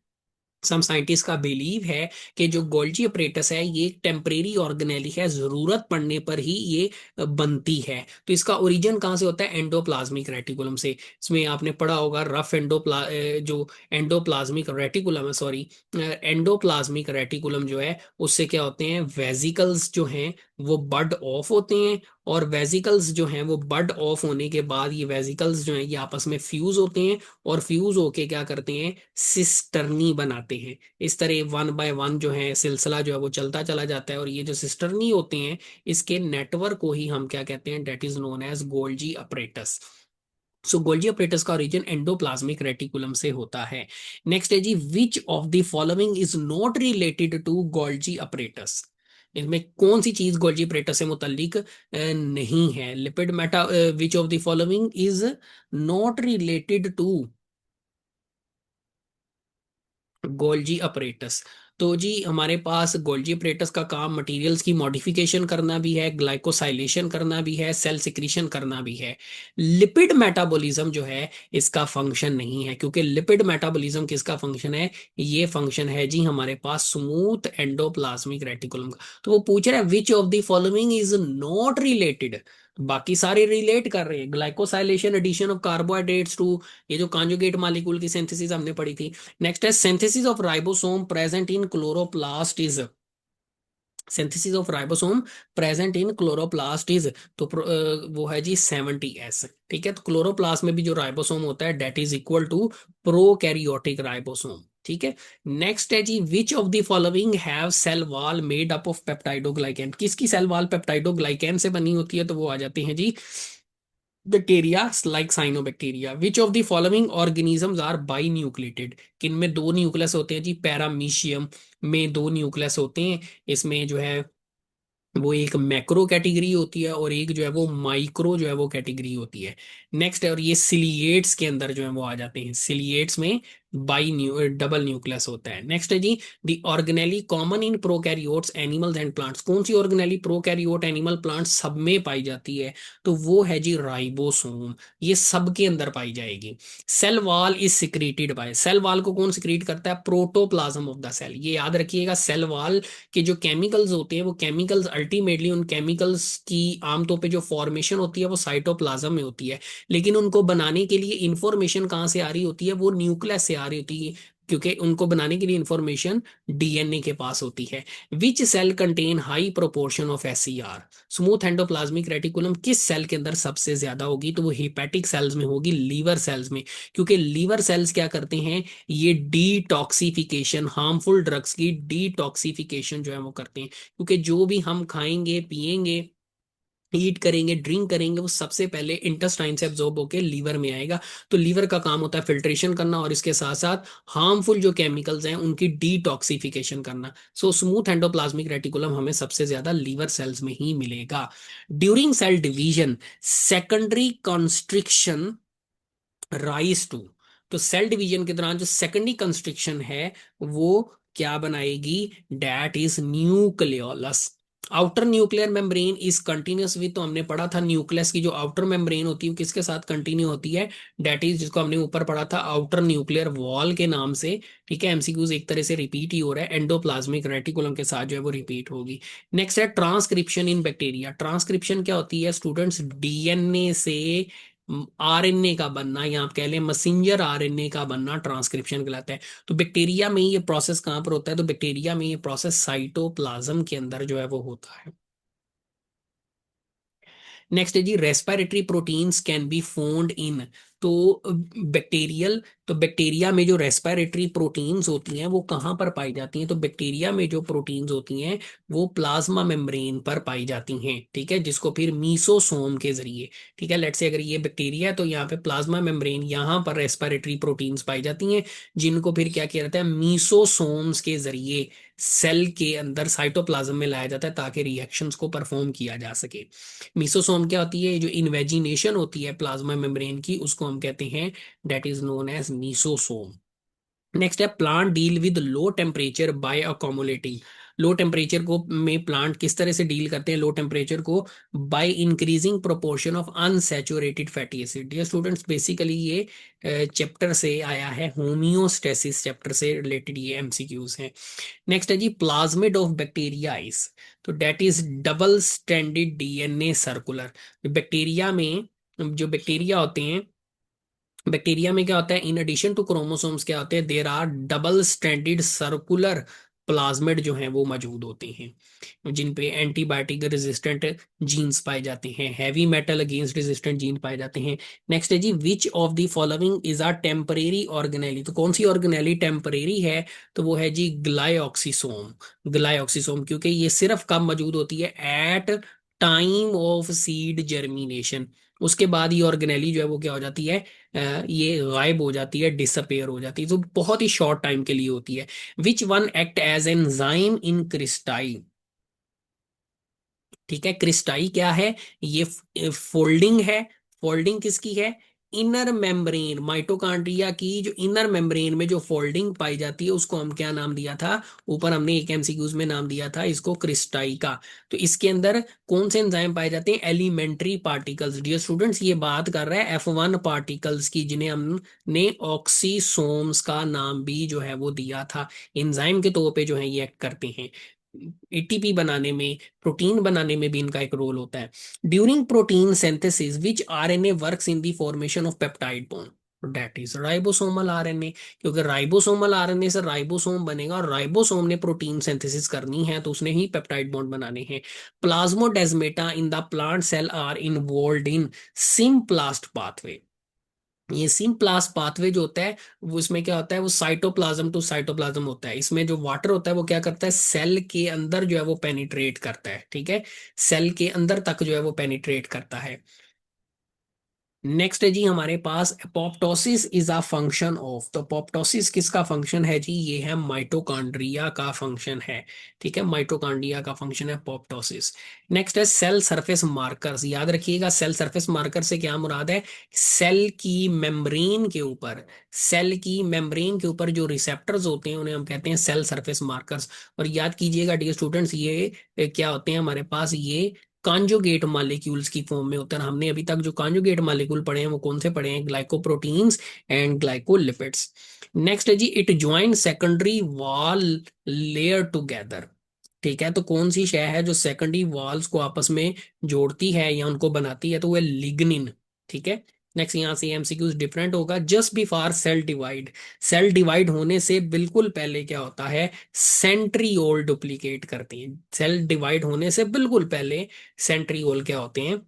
सम साइंटिस्ट का बिलीव है कि जो गोल्जी अपरेटस है ये एक टेम्परेरी ऑर्गेनेली है, जरूरत पड़ने पर ही ये बनती है। तो इसका ओरिजिन कहाँ से होता है? एंडोप्लाज्मिक रेटिकुलम से। इसमें आपने पढ़ा होगा रफ जो एंडोप्लाज्मिक रेटिकुलम है, सॉरी, एंडोप्लाज्मिक रेटिकुलम जो है उससे क्या होते हैं, वेजिकल्स जो हैं वो बड ऑफ होते हैं और वेसिकल्स जो हैं वो बड ऑफ होने के बाद ये वेसिकल्स जो हैं ये आपस में फ्यूज होते हैं, और फ्यूज होके क्या करते हैं, सिस्टर्नी बनाते हैं। इस तरह वन बाय वन जो है सिलसिला जो है वो चलता चला जाता है, और ये जो सिस्टर्नी होते हैं इसके नेटवर्क को ही हम क्या कहते हैं, that is known as Golgi apparatus. So Golgi apparatus का ओरिजिन एंडोप्लाज्मिक रेटिकुलम से होता है। नेक्स्ट है जी, which of the following is not related to Golgi apparatus. इनमें कौन सी चीज गोल्जी अपरेटस से मुतल्लिक नहीं है। Lipid meta, which of the following is not related to Golgi apparatus. तो जी हमारे पास गोल्जी अपरेटस का काम मटेरियल्स की मॉडिफिकेशन करना भी है, ग्लाइकोसाइलेशन करना भी है, सेल सिक्रीशन करना भी है। लिपिड मेटाबॉलिज्म जो है इसका फंक्शन नहीं है, क्योंकि लिपिड मेटाबॉलिज्म किसका फंक्शन है, ये फंक्शन है जी हमारे पास स्मूथ एंडोप्लाज्मिक रेटिकुलम का। तो वो पूछ रहा है which of the following is not related, बाकी सारे रिलेट कर रहे हैं, glycosylation, addition of carbohydrates to, ये जो कॉन्जुगेट मॉलिक्यूल की सिंथेसिस हमने पढ़ी थी। नेक्स्ट है synthesis of ribosome present in chloroplast is, synthesis of ribosome present in chloroplast is, तो वो है जी 70s। ठीक है, तो क्लोरोप्लास्ट में भी जो राइबोसोम होता है that is equal to prokaryotic ribosome. ठीक है, नेक्स्ट है जी, which of the following have cell wall made up of peptidoglycan, किसकी सेल वॉल पेप्टाइडोग्लाइकेन से बनी होती है, तो वो आ जाते हैं जी bacteria like cyanobacteria. Which of the following organisms are binucleated, किन में दो न्यूक्लियस होते हैं जी, पैरामीशियम में दो न्यूक्लियस होते हैं। इसमें जो है वो एक मैक्रो कैटेगरी होती है, और एक जो है वो माइक्रो जो है वो कैटेगरी होती है। नेक्स्ट है, और ये सिलिएट्स के अंदर जो है वो आ जाते हैं, सिलिएट्स में डबल न्यूक्लियस होता है। नेक्स्ट है जी, the organelle common in prokaryotes animals and plants, कौन सी ऑर्गेनेली प्रोकैरियोट एनिमल प्लांट सब में पाई जाती है, तो वो है जी राइबोसोम, ये सब के अंदर पाई जाएगी। Cell wall is secreted by, cell wall को कौन सिक्रीट करता है, प्रोटोप्लाज्म ऑफ द सेल। ये याद रखिएगा, सेल वॉल कि जो केमिकल्स होते हैं वो केमिकल्स अल्टीमेटली, उन केमिकल्स की आमतौर पे जो फॉर्मेशन होती है वो साइटोप्लाज्म में होती है, लेकिन उनको बनाने के लिए इंफॉर्मेशन कहाँ से आ रही होती है, वो न्यूक्लियस से आ रही होती है, क्योंकि उनको बनाने के लिए इंफॉर्मेशन डीएनए के पास होती है। Which cell contain high proportion of SER, smooth endoplasmic reticulum किस सेल के अंदर सबसे ज्यादा होगी, तो वो हेपेटिक सेल्स में होगी, लीवर सेल्स में। क्योंकि लीवर सेल्स क्या करते हैं, ये डिटॉक्सिफिकेशन, हार्मफुल ड्रग्स की डिटॉक्सिफिकेशन जो है वो करते हैं, क्योंकि जो भी हम खाएंगे पिएंगे, ईट करेंगे, ड्रिंक करेंगे, वो सबसे पहले इंटेस्टाइन से एब्जॉर्ब होकर लीवर में आएगा। तो लीवर का काम होता है फिल्ट्रेशन करना, और इसके साथ साथ हार्मफुल जो केमिकल्स हैं उनकी डिटॉक्सिफिकेशन करना। सो स्मूथ एंडोप्लाज्मिक रेटिकुलम हमें सबसे ज्यादा लीवर सेल्स में ही मिलेगा। During cell division secondary constriction rise to, तो सेल डिवीजन के दौरान जो सेकेंडरी कंस्ट्रिक्शन है वो क्या बनाएगी, that is nucleolus. Outer nuclear membrane is continuous with, तो हमने पढ़ा था न्यूक्लियस की जो आउटर मेम्ब्रेन होती है वो किसके साथ कंटिन्यू होती है, डैट इज, जिसको हमने ऊपर पढ़ा था आउटर न्यूक्लियर वॉल के नाम से। ठीक है, एमसीक्यूज एक तरह से रिपीट ही हो रहा है, एंडोप्लाज्मिक रेटिकुलम के साथ जो है वो रिपीट होगी। नेक्स्ट है ट्रांसक्रिप्शन इन बैक्टीरिया। ट्रांसक्रिप्शन क्या होती है स्टूडेंट्स, डीएनए से आरएनए का बनना, या आप कह लें मैसेंजर आरएनए का बनना ट्रांसक्रिप्शन कहलाता है। तो बैक्टीरिया में ये प्रोसेस कहाँ पर होता है, तो बैक्टीरिया में ये प्रोसेस साइटोप्लाज्म के अंदर जो है वो होता है। नेक्स्ट है जी, respiratory proteins can be found in, तो बैक्टीरियल, तो बैक्टीरिया में जो रेस्पिरेटरी प्रोटीन्स होती हैं वो कहाँ पर पाई जाती हैं, तो बैक्टीरिया में जो प्रोटीन्स होती हैं वो प्लाज्मा मेम्ब्रेन पर पाई जाती हैं। ठीक है, जिसको फिर मीसोसोम के जरिए, ठीक है, लेट्स से अगर ये बैक्टीरिया है तो यहाँ पे प्लाज्मा मेम्ब्रेन, यहाँ पर रेस्पिरेटरी प्रोटीन्स पाई जाती हैं, जिनको फिर क्या किया जाता है, मीसोसोम्स के जरिए सेल के अंदर साइटोप्लाज्म में लाया जाता है, ताकि रिएक्शंस को परफॉर्म किया जा सके। मीसोसोम क्या होती है, जो इन्वेजिनेशन होती है प्लाज्मा मेम्ब्रेन की, उसको हम कहते हैं that is known as mesosome. Next है, plant deal with low temperature by accumulating. Low temperature को में प्लांट किस तरह से डील करते हैं लो टेम्परेचर को, by increasing proportion of unsaturated fatty acid. Dear students, basically ये चैप्टर से आया है, होम्योस्टेसिस चैप्टर से रिलेटेड ये एमसीक्यूज हैं। नेक्स्ट है जी, प्लाज्मिड ऑफ बैक्टीरिया इज, तो that is double stranded DNA circular. Bacteria में जो बैक्टीरिया होते हैं, बैक्टीरिया में क्या होता है, इन एडिशन टू क्रोमोसोम्स क्या होते हैं, there are double stranded circular plasmid जो हैं वो मौजूद होते हैं, जिन पे एंटीबायोटिक रेजिस्टेंट जीन्स पाए जाते हैं, heavy metal against resistant gene पाए जाते हैं। नेक्स्ट है जी, which of the following is a temporary organelle, तो कौन सी ऑर्गेनेली टेम्परेरी है, तो वो है जी ग्लाइऑक्सीसोम। ग्लाइऑक्सीसोम क्योंकि ये सिर्फ कब मौजूद होती है, at time of seed germination. उसके बाद ये ऑर्गेनेली जो है वो क्या हो जाती है, ये गायब हो जाती है, डिसअपेयर हो जाती है, तो बहुत ही शॉर्ट टाइम के लिए होती है। Which one act as enzyme in cristae, ठीक है, क्रिस्टाई क्या है, ये फोल्डिंग है। फोल्डिंग किसकी है, इनर मेम्ब्रेन, माइटोकॉन्ड्रिया की जो इनर मेम्ब्रेन में जो फोल्डिंग पाई जाती है उसको हम क्या नाम दिया था, ऊपर हमने एक एमसीक्यूज में नाम दिया था इसको क्रिस्टाई का। तो इसके अंदर कौन से एंजाइम पाए जाते हैं, एलिमेंट्री पार्टिकल्स। डियर स्टूडेंट्स, ये बात कर रहा है F1 पार्टिकल्स की, जिन्हें हमने ऑक्सीसोम्स का नाम भी जो है वो दिया था। एंजाइम के तौर पे जो है ये एक्ट करते हैं, एटीपी बनाने में, प्रोटीन बनाने में भी इनका एक रोल होता है। During protein synthesis which RNA works in the formation of peptide bond, that is ribosomal RNA. क्योंकि राइबोसोमल आरएनए से राइबोसोम बनेगा, और राइबोसोम ने प्रोटीन सिंथेसिस करनी है तो उसने ही पेप्टाइड बॉन्ड बनाने हैं। Plasmodesmata in the plant cell are involve in symplast pathway. ये सिम्प्लास्ट पाथवे जो होता है वो, इसमें क्या होता है, वो साइटोप्लाज्म टू साइटोप्लाज्म होता है। इसमें जो वाटर होता है वो क्या करता है, सेल के अंदर जो है वो पेनिट्रेट करता है, ठीक है, सेल के अंदर तक जो है वो पेनिट्रेट करता है। नेक्स्ट है जी हमारे पास apoptosis is a function of, तो एपोप्टोसिस किसका फंक्शन है जी, ये है माइटोकॉन्ड्रिया का फंक्शन है, ठीक है, माइटोकॉन्ड्रिया का फंक्शन है एपोप्टोसिस। नेक्स्ट है सेल सरफेस मार्कर्स, याद रखिएगा सेल सरफेस मार्कर से क्या मुराद है, सेल की मेम्ब्रेन के ऊपर, सेल की मेम्ब्रेन के ऊपर जो रिसेप्टर्स होते हैं उन्हें हम कहते हैं सेल सरफेस मार्कर्स। और याद कीजिएगा डियर स्टूडेंट्स, ये क्या होते हैं हमारे पास, ये कॉन्जुगेट मॉलिक्यूल्स की फॉर्म में होता है। हमने अभी तक जो कॉन्जुगेट मॉलिक्यूल पढ़े हैं वो कौन से पढ़े हैं, ग्लाइकोप्रोटीन्स एंड ग्लाइकोलिपिड्स। नेक्स्ट है जी, it join secondary wall layer together, ठीक है, तो कौन सी शय है जो सेकेंडरी वॉल्स को आपस में जोड़ती है या उनको बनाती है, तो वो है लिग्निन, ठीक है। नेक्स्ट यहाँ से एमसीक्यूज डिफरेंट होगा, just before cell divide, cell divide होने से बिल्कुल पहले क्या होता है, सेंट्रियोल डुप्लीकेट करती हैं। सेल डिवाइड होने से बिल्कुल पहले सेंट्रियोल क्या होते हैं,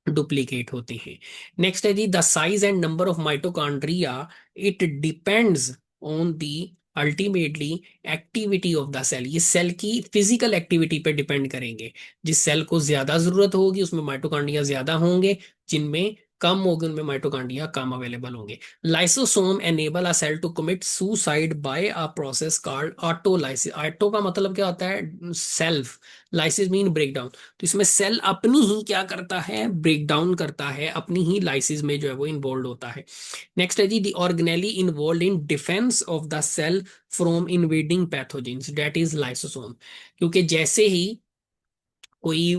डुप्लीकेट होती हैं। नेक्स्ट है जी, the size and number of mitochondria, it depends on the ultimately activity of the cell, ये सेल की फिजिकल एक्टिविटी पे डिपेंड करेंगे। जिस सेल को ज्यादा जरूरत होगी उसमें माइटोकॉन्ड्रिया ज्यादा होंगे, जिनमें कम होगी उनमें माइटोकॉन्ड्रिया कम अवेलेबल होंगे। Lysosome enable a cell to commit suicide by a process called autolysis. Auto का मतलब क्या होता है, self, lysis mean break down. तो इसमें सेल अपनी ही क्या करता है, ब्रेक डाउन करता है, अपनी ही लाइसिस में जो है वो इन्वॉल्व होता है। नेक्स्ट है जी, the organelle involve in defence of the cell from invading pathogens, that is lysosome. क्योंकि जैसे ही कोई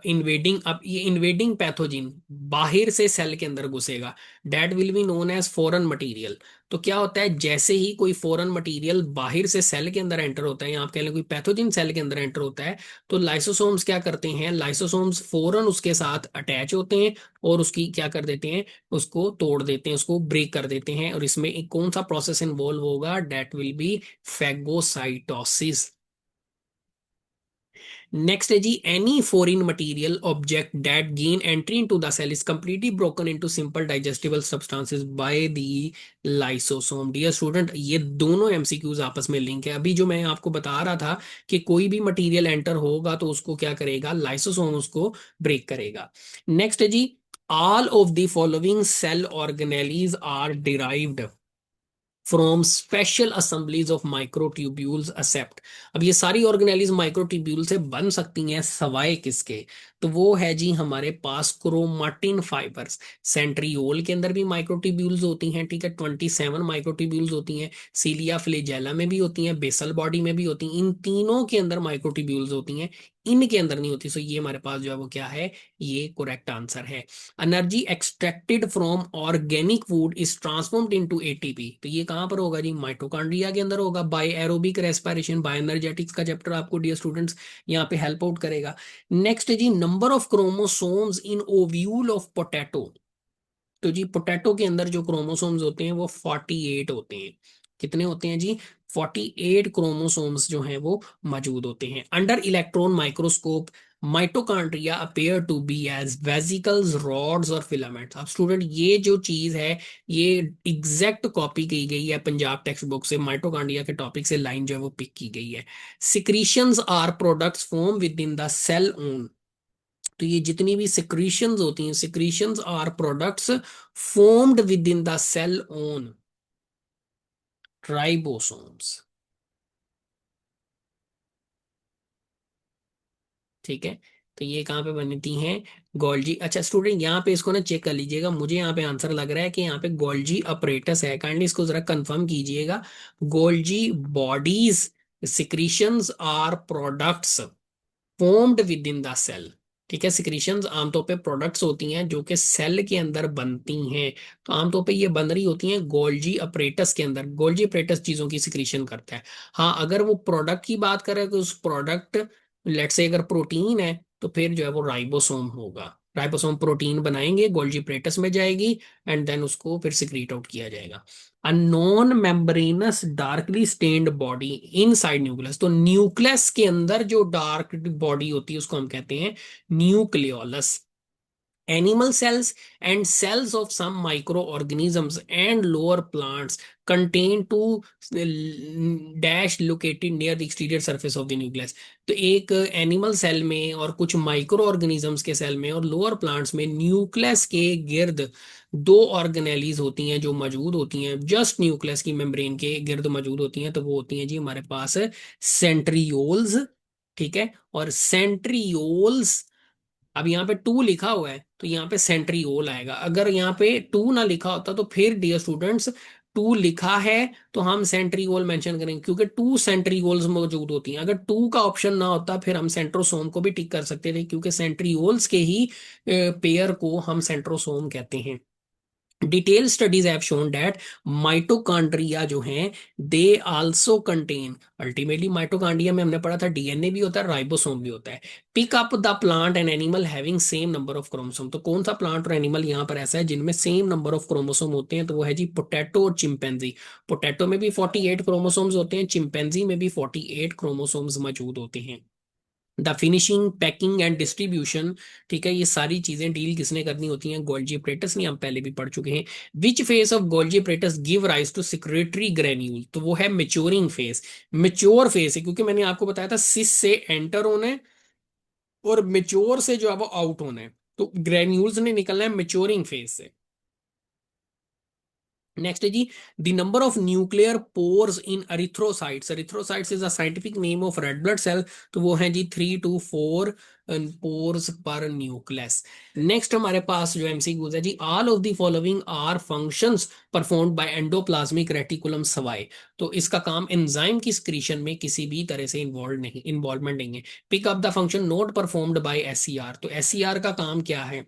इन्वेडिंग, अब ये इन्वेडिंग पैथोजिन बाहर से सेल के अंदर घुसेगा, that will be known as foreign material. तो क्या होता है, जैसे ही कोई फॉरेन मटेरियल बाहर से सेल के अंदर एंटर होता है, या आप कह लें कोई पैथोजिन सेल के अंदर एंटर होता है, तो लाइसोसोम्स क्या करते हैं, लाइसोसोम्स फौरन उसके साथ अटैच होते हैं और उसकी क्या कर देते हैं, उसको तोड़ देते हैं, उसको ब्रेक कर देते हैं। और इसमें एक कौन सा प्रोसेस इन्वॉल्व होगा, that will be phagocytosis. Next है जी, any foreign material object that gain entry into the cell is completely broken into simple digestible substances by the lysosome. Dear student, ये दोनों एमसीक्यूज आपस में लिंक है। अभी जो मैं आपको बता रहा था कि कोई भी मटेरियल एंटर होगा तो उसको क्या करेगा, लाइसोसोम उसको ब्रेक करेगा। नेक्स्ट है जी, all of the following cell organelles are derived from special assemblies of microtubules except. अब ये सारी ऑर्गेनेलीज माइक्रोट्यूब्यूल से बन सकती हैं सवाए किसके, तो वो है जी हमारे पास क्रोमाटिन फाइबर्स। सेंट्रियोल के अंदर भी माइक्रोट्यूब्यूल्स होती हैं, ठीक है, 27 माइक्रोट्यूब्यूल्स होती हैं, सीलिया फ्लेजेला में भी होती हैं, बेसल बॉडी में भी होती हैं, इन तीनों के अंदर माइक्रोट्यूब्यूल्स होती हैं, इनके अंदर नहीं होती। सो ये हमारे पास जो है वो क्या है, ये करेक्ट आंसर है। Energy extracted from organic food is transformed into ATP, तो ये कहां पर होगा जी, माइटोकॉन्ड्रिया के अंदर होगा। By aerobic respiration, by energetics का चैप्टर आपको डियर स्टूडेंट्स यहाँ पे हेल्प आउट करेगा। नेक्स्ट है जी, number of chromosomes in ovule of potato, तो जी पोटैटो के अंदर जो क्रोमोसोम्स होते हैं वो 48 होते हैं। कितने होते हैं जी, 48 क्रोमोसोम्स जो हैं वो मौजूद होते हैं। Under electron microscope mitochondria appear to be as vesicles, rods और फिलामेंट्स। अब स्टूडेंट ये जो चीज है ये एग्जैक्ट कॉपी की गई है पंजाब टेक्स्ट बुक से, माइटोकॉन्ड्रिया के टॉपिक से लाइन जो है वो पिक की गई है। Secretions are products form within the cell own. तो ये जितनी भी सिक्रीशंस होती हैं, secretions are products formed within the cell own ribosomes. ठीक है, तो ये कहाँ पे बनती हैं? गोल्जी। अच्छा स्टूडेंट यहाँ पे इसको ना चेक कर लीजिएगा, मुझे यहाँ पे आंसर लग रहा है कि यहाँ पे गोल्जी अपरेटस है, काइंडली इसको जरा कंफर्म कीजिएगा। Golgi bodies secretions are products formed within the cell. ठीक है, सिक्रीशंस आमतौर पे प्रोडक्ट्स होती हैं जो कि सेल के अंदर बनती हैं। तो आमतौर पे ये बन रही होती हैं गोल्जी अपरेटस के अंदर। गोल्जी अपरेटस चीजों की सिक्रीशन करता है। हाँ, अगर वो प्रोडक्ट की बात करें तो उस प्रोडक्ट, लेट्स से अगर प्रोटीन है तो फिर जो है वो राइबोसोम होगा। राइबोसोम प्रोटीन बनाएंगे, गोल्जी अपरेटस में जाएगी एंड देन उसको फिर सिक्रीट आउट किया जाएगा। A non membranous darkly stained body inside nucleus. तो न्यूक्लियस के अंदर जो डार्क बॉडी होती है उसको हम कहते हैं nucleolus. Animal cells and cells of some microorganisms and lower plants contain two dash located near the exterior surface of the nucleus। तो एक एनिमल सेल में और कुछ माइक्रो ऑर्गेनिजम्स के सेल में और लोअर प्लांट्स में न्यूक्लियस के गिर्द दो ऑर्गेनेलीज होती हैं जो मौजूद होती हैं, जस्ट न्यूक्लियस की मेम्ब्रेन के गिर्द मौजूद होती हैं। तो वो होती हैं जी हमारे पास सेंट्रियोल्स। ठीक है, और सेंट्रियोल्स, अब यहाँ पे टू लिखा हुआ है तो यहाँ पे सेंट्रियोल आएगा। अगर यहाँ पे टू ना लिखा होता तो फिर डियर स्टूडेंट्स, टू लिखा है तो हम सेंट्रियोल मेंशन करेंगे क्योंकि टू सेंट्रियोल्स मौजूद होती हैं। अगर टू का ऑप्शन ना होता फिर हम सेंट्रोसोम को भी टिक कर सकते थे, क्योंकि सेंट्रियोल्स के ही पेयर को हम सेंट्रोसोम कहते हैं। Detail studies have shown that mitochondria जो हैं they also contain, ultimately mitochondria में हमने पढ़ा था डीएनए भी होता है, राइबोसोम भी होता है। Pick up the plant and animal having same number of chromosome. तो कौन सा प्लांट और एनिमल यहाँ पर ऐसा है जिनमें सेम नंबर ऑफ क्रोमोसोम होते हैं? तो वो है जी पोटैटो और चिंपैंजी। पोटैटो में भी 48 क्रोमोसोम्स होते हैं, चिंपैंजी में भी 48 क्रोमोसोम्स मौजूद होते हैं। The finishing, packing and distribution, ठीक है, ये सारी चीजें डील किसने करनी होती हैं? गोल्जी अपरेटस ने, हम पहले भी पढ़ चुके हैं। Which phase of Golgi apparatus give rise to secretory granule? तो वो है मेच्योरिंग फेज। मेच्योर फेज है क्योंकि मैंने आपको बताया था सिस से एंटर होना है और मेच्योर से जो है वो आउट होना है। तो ग्रेन्यूल्स ने निकलना है मेच्योरिंग फेज से। नेक्स्ट है जी the number of nuclear pores in erythrocytes. Erythrocytes is a scientific name of red blood cell. तो वो है जी 3 to 4 पोर्स पर न्यूक्लियस। नेक्स्ट हमारे पास जो एमसीक्यूज है जी, all of the following are functions performed by endoplasmic reticulum सवाई। तो इसका काम एंजाइम की स्क्रीशन में किसी भी तरह से इन्वॉल्वमेंट नहीं है। Pick up the function not performed by SER. तो एससीआर का काम क्या है?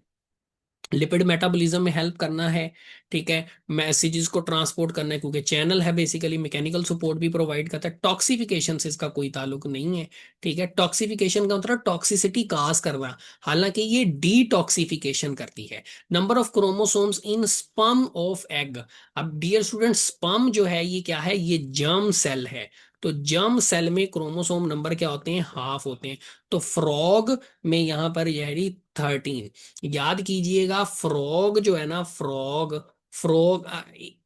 लिपिड मेटाबॉलिज्म में हेल्प करना है। ठीक है, मैसेजेस को ट्रांसपोर्ट करना है क्योंकि चैनल है, बेसिकली मैकेनिकल सपोर्ट भी प्रोवाइड करता है। टॉक्सिफिकेशन से इसका कोई ताल्लुक नहीं है। ठीक है, टॉक्सिफिकेशन का मतलब टॉक्सिसिटी काज करना, हालांकि ये डिटॉक्सिफिकेशन करती है। Number of chromosomes in sperm of egg. अब डियर स्टूडेंट स्पर्म जो है ये क्या है? ये जर्म सेल है। तो जर्म सेल में क्रोमोसोम नंबर क्या होते हैं? हाफ होते हैं। तो फ्रॉग में यहां पर यह 13। याद कीजिएगा, फ्रॉग जो है ना, फ्रॉग फ्रॉग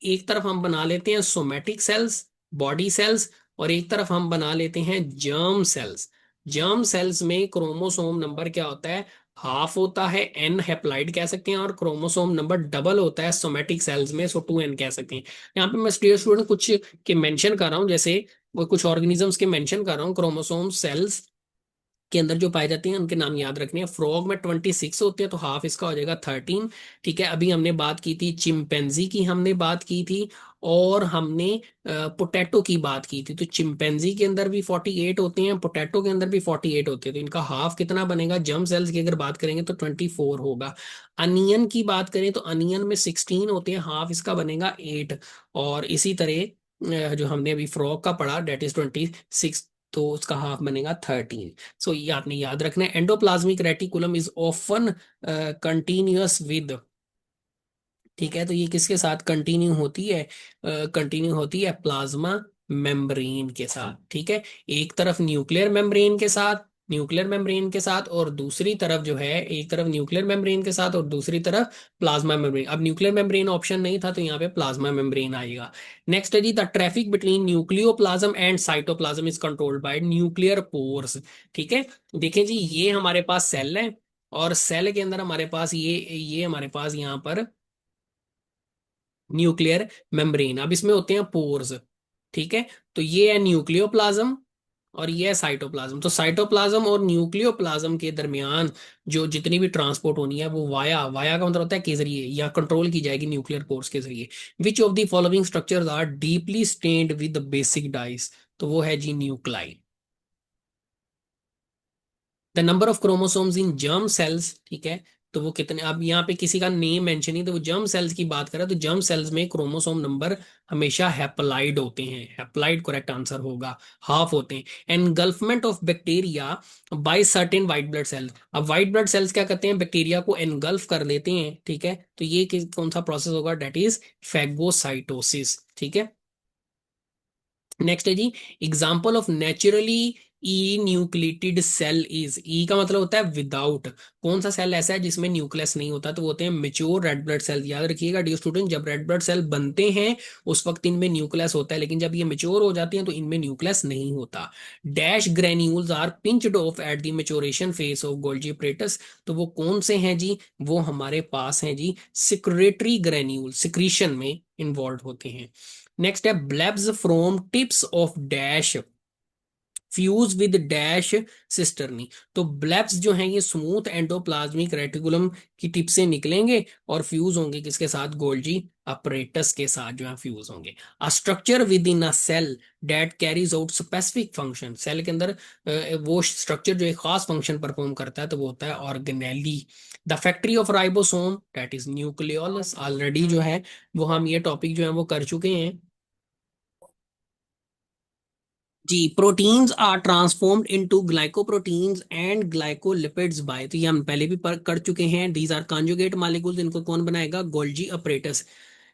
एक तरफ हम बना लेते हैं सोमेटिक सेल्स, बॉडी सेल्स, और एक तरफ हम बना लेते हैं जर्म सेल्स। जर्म सेल्स में क्रोमोसोम नंबर क्या होता है? हाफ होता है, एन हेप्लाइड कह सकते हैं, और क्रोमोसोम नंबर डबल होता है सोमेटिक सेल्स में, सो 2n कह सकते हैं। यहाँ पे मैं स्टूडेंट कुछ के मेंशन कर रहा हूँ, जैसे वो कुछ ऑर्गेनिजम्स के मेंशन कर रहा हूँ। क्रोमोसोम सेल्स के अंदर जो पाए जाते हैं उनके नाम याद रखने हैं। फ्रॉग में 26 होते हैं तो हाफ इसका हो जाएगा 13। ठीक है, अभी हमने बात की थी चिंपैंजी की, हमने बात की थी, और हमने पोटैटो की बात की थी। तो चिंपैंजी के अंदर भी 48 होते हैं, पोटैटो के अंदर भी 48 होते हैं। तो इनका हाफ कितना बनेगा? जर्म सेल्स की अगर बात करेंगे तो 24 होगा। अनियन की बात करें तो अनियन में 16 होते हैं, हाफ इसका बनेगा 8। और इसी तरह जो हमने अभी फ्रॉग का पढ़ा डेट इज 26, तो उसका हाफ बनेगा 13। सो ये आपने याद रखना है। Endoplasmic reticulum is often continuous with, ठीक है, तो ये किसके साथ कंटिन्यू होती है? कंटिन्यू होती है प्लाज्मा मेम्ब्रेन के साथ। ठीक है, एक तरफ न्यूक्लियर मेम्ब्रेन के साथ, न्यूक्लियर मेम्ब्रेन के साथ, और दूसरी तरफ जो है, एक तरफ न्यूक्लियर मेम्ब्रेन के साथ और दूसरी तरफ प्लाज्मा मेम्ब्रेन। अब न्यूक्लियर मेम्ब्रेन ऑप्शन नहीं था तो यहाँ पे प्लाज्मा मेम्ब्रेन आएगा। नेक्स्ट है जी, the traffic between nucleoplasm and cytoplasm is controlled by nuclear pores. ठीक है, देखिए जी, ये हमारे पास सेल है, और सेल के अंदर हमारे पास ये हमारे पास यहाँ पर न्यूक्लियर मेम्ब्रेन। अब इसमें होते हैं पोर्स। ठीक है, तो ये है न्यूक्लियोप्लाज्म और ये है साइटोप्लाज्म। तो साइटोप्लाज्म और न्यूक्लियोप्लाज्म के दरमियान जो जितनी भी ट्रांसपोर्ट होनी है वो वाया, वाया का मतलब होता है के जरिए, या कंट्रोल की जाएगी न्यूक्लियर पोर्स के जरिए। Which of the following structures are deeply stained with basic dyes? तो वो है जी nuclei. The number of chromosomes in germ cells. ठीक है, तो वो कितने, अब यहाँ पे किसी का नेम मेंशन नहीं, तो वो जर्म सेल्स की बात करें तो जर्म सेल्स में क्रोमोसोम नंबर हमेशा हैप्लाइड होते हैं। हैप्लाइड करेक्ट आंसर होगा, हाफ होते हैं। Engulfment of bacteria by certain white blood cells. अब व्हाइट ब्लड सेल्स क्या करते हैं, बैक्टीरिया को एनगल्फ कर लेते हैं। ठीक है, तो ये कौन सा प्रोसेस होगा, डेट इज फैगोसाइटोसिस। ठीक है, नेक्स्ट है जी, example of naturally enucleated cell is. E का मतलब होता है विदाउट। कौन सा सेल ऐसा है जिसमें न्यूक्लियस नहीं होता, तो वो होते हैं मेच्योर रेड ब्लड सेल। याद रखिएगा डियर स्टूडेंट, जब रेड ब्लड सेल बनते हैं उस वक्त इनमें न्यूक्लियस होता है, लेकिन जब ये मेच्योर हो जाती हैं तो इनमें न्यूक्लियस नहीं होता। Dash granules are pinched off at the maturation phase of Golgi apparatus. तो वो कौन से हैं जी, वो हमारे पास हैं जी सिक्रेटरी ग्रेन्यूल, सिक्रीशन में इन्वॉल्व होते हैं। नेक्स्ट है blebs from tips of dash fuse with dash cisternae. तो ब्लेब्स जो हैं ये स्मूथ एंडोप्लाज्मिक रेटिकुलम की टिप से निकलेंगे और फ्यूज होंगे किसके साथ, गोल्जी अपरेटस के साथ जो है फ्यूज होंगे। A structure within a cell that carries out specific function. Cell के अंदर वो स्ट्रक्चर जो एक खास फंक्शन परफॉर्म करता है तो वो होता है organelle. The factory of ribosome that is nucleolus. Already जो है वो हम ये टॉपिक जो है वो कर चुके हैं जी। Proteins are transformed into glycoproteins and glycolipids by, तो ये हम पहले भी कर चुके हैं। दीज आर कॉन्जुगेट मॉलिक्यूल्स, इनको कौन बनाएगा, गोल्जी अपरेटस।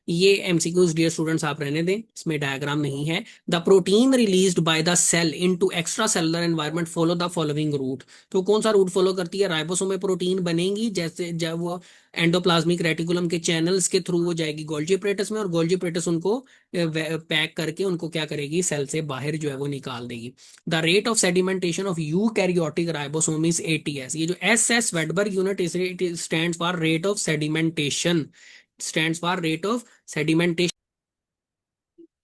ये एमसीक्यूज डियर स्टूडेंट्स आप रहने दें, इसमें डायग्राम नहीं है। The protein released by the cell into extra cellular environment follow the following route. तो कौन सा रूट फॉलो करती है, राइबोसोम में प्रोटीन बनेगी, जैसे जब वो एंडोप्लाज्मिक रेटिकुलम के चैनल्स के थ्रू वो जाएगी गोल्जी अपरेटस में, और गोल्जी अपरेटस उनको पैक करके उनको क्या करेगी, सेल से बाहर जो है वो निकाल देगी। The rate of sedimentation of eukaryotic ribosome is eighty S. ये जो S S Svedberg unit it stands for rate of sedimentation, stands for rate of sedimentation.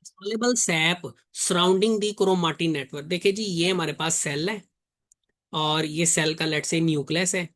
Soluble sap surrounding the chromatin network. देखिए जी, ये हमारे पास सेल है और ये cell का लेट से न्यूक्लियस है।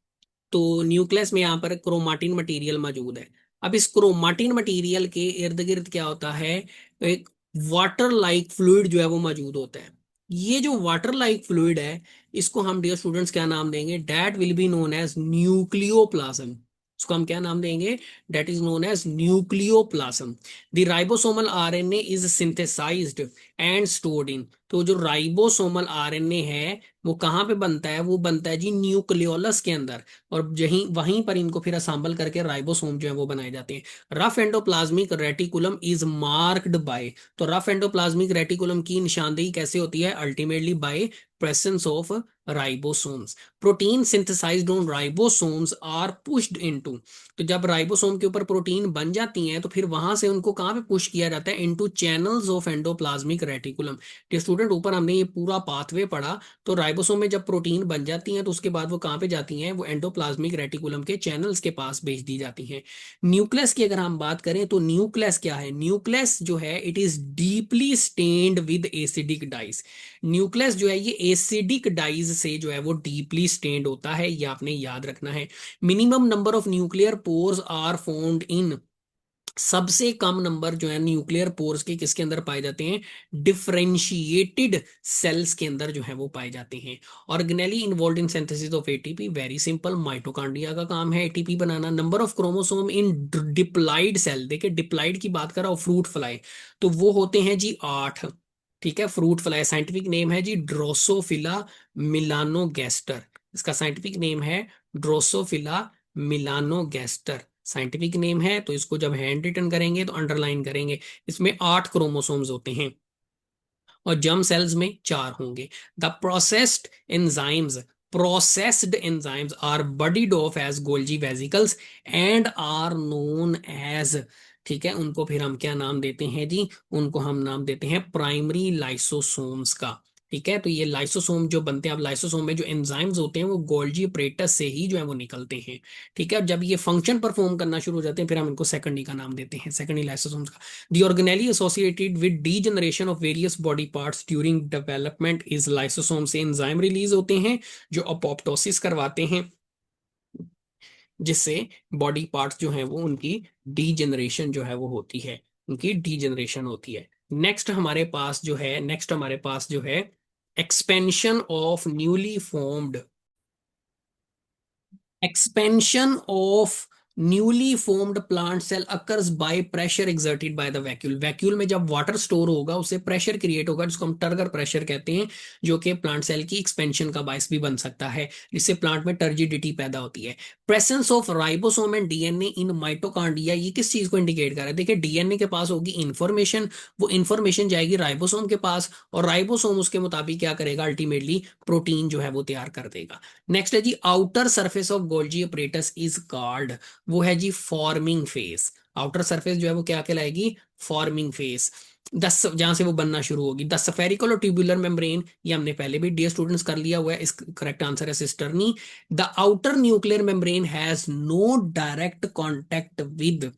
तो न्यूक्लियस में यहाँ पर क्रोमाटिन मटेरियल मौजूद है। अब इस क्रोमाटिन मटेरियल के इर्द गिर्द क्या होता है, एक वाटर लाइक फ्लूइड जो है वो मौजूद होता है। ये जो वाटर लाइक फ्लूइड है, इसको हम डियर स्टूडेंट्स क्या नाम देंगे, that will be known as nucleoplasm. इसको हम क्या नाम देंगे, that is known as nucleoplasm. The ribosomal RNA is synthesized and stored in. तो जो राइबोसोमल आरएनए है वो कहाँ पे बनता है, वो बनता है जी न्यूक्लियोलस के अंदर, और यहीं वहीं पर इनको फिर असेंबल करके राइबोसोम जो है वो बनाए जाते हैं। Rough endoplasmic reticulum is marked by. तो रफ एंडोप्लाज्मिक रेटिकुलम की निशानदेही कैसे होती है, ultimately by presence of ribosomes. Protein synthesized on ribosomes are pushed into. तो जब राइबोसोम के ऊपर प्रोटीन बन जाती हैं तो फिर वहां से उनको कहाँ पे पुश किया जाता है, into channels of endoplasmic reticulum. Student ऊपर हमने ये पूरा पाथवे पढ़ा। तो राइबोसोम में जब प्रोटीन बन जाती हैं तो उसके बाद वो कहाँ पे जाती हैं, वो एंडोप्लाज्मिक रेटिकुलम के चैनल्स के पास भेज दी जाती हैं। न्यूक्लियस की अगर हम बात करें तो न्यूक्लियस क्या है, न्यूक्लियस जो है it is deeply stained with acidic dyes. Nucleus जो है ये एसिडिक डाइज से जो है वो डीपली स्टेन्ड होता है, ये आपने याद रखना है। Minimum number of nuclear pores are found in. सबसे कम नंबर जो है न्यूक्लियर पोर्स के किसके अंदर पाए जाते हैं, डिफरेंशिएटेड सेल्स के अंदर जो है वो पाए जाते हैं। Organelle involve in synthesis of ATP, very simple, mitochondria का काम है एटीपी बनाना। Number of chromosome in diploid cell, देखिए डिप्लाइड की बात कर रहा हूं, फ्रूट फ्लाई, तो वो होते हैं जी 8। ठीक है, फ्रूट फ्लाई साइंटिफिक नेम है जी ड्रोसोफिला मिलानोगेस्टर। इसका साइंटिफिक नेम है ड्रोसोफिला मिलानोगेस्टर, साइंटिफिक नेम है। तो इसको जब हैंड रिटन करेंगे तो अंडरलाइन करेंगे। इसमें 8 क्रोमोसोम्स होते हैं। और जर्म सेल्स में 4 होंगे। The processed enzymes are budded off as Golgi vesicles and are known as, ठीक है, उनको फिर हम क्या नाम देते हैं जी, उनको हम नाम देते हैं प्राइमरी लाइसोसोम्स का। ठीक है, तो ये लाइसोसोम जो बनते हैं, अब लाइसोसोम में जो एंजाइम्स होते हैं वो गोल्जी अपरेटस से ही जो है वो निकलते हैं। ठीक है, जब ये फंक्शन परफॉर्म करना शुरू हो जाते हैं फिर हम इनको सेकेंडरी का नाम देते हैं, सेकेंडरी लाइसोसोम्स का। The organelle associated with degeneration of various body parts during development is lysosome से एंजाइम रिलीज होते हैं जो अपोप्टोसिस करवाते हैं, जिससे बॉडी पार्ट्स जो है वो उनकी डीजनरेशन जो है वो होती है, उनकी डीजनरेशन होती है। नेक्स्ट हमारे पास जो है expansion of newly formed, expansion of newly formed plant cell occurs by pressure exerted by the vacuole. Vacuole में जब वाटर स्टोर होगा उससे प्रेशर क्रिएट होगा जिसको हम टर्गर प्रेशर कहते हैं, जो कि प्लांट सेल की एक्सपेंशन का बायस भी बन सकता है, जिससे प्लांट में टर्जिडिटी पैदा होती है। Presence of ribosome and DNA in mitochondria, ये किस चीज को इंडिकेट कर रहा है? देखिए डीएनए के पास होगी इंफॉर्मेशन, वो इंफॉर्मेशन जाएगी राइबोसोम के पास और राइबोसोम उसके मुताबिक क्या करेगा, अल्टीमेटली प्रोटीन जो है वो तैयार कर देगा। नेक्स्ट है जी outer surface of Golgi apparatus is called, वो है जी फॉर्मिंग फेस। आउटर सरफेस जो है वो क्या कहलाएगी, फॉर्मिंग फेस। दस जहां से वो बनना शुरू होगी, द स्फेरिकल और ट्यूबुलर मेम्ब्रेन, ये हमने पहले भी डियर स्टूडेंट्स कर लिया हुआ है, इस करेक्ट आंसर है cisternae. The outer nuclear membrane has no direct contact with,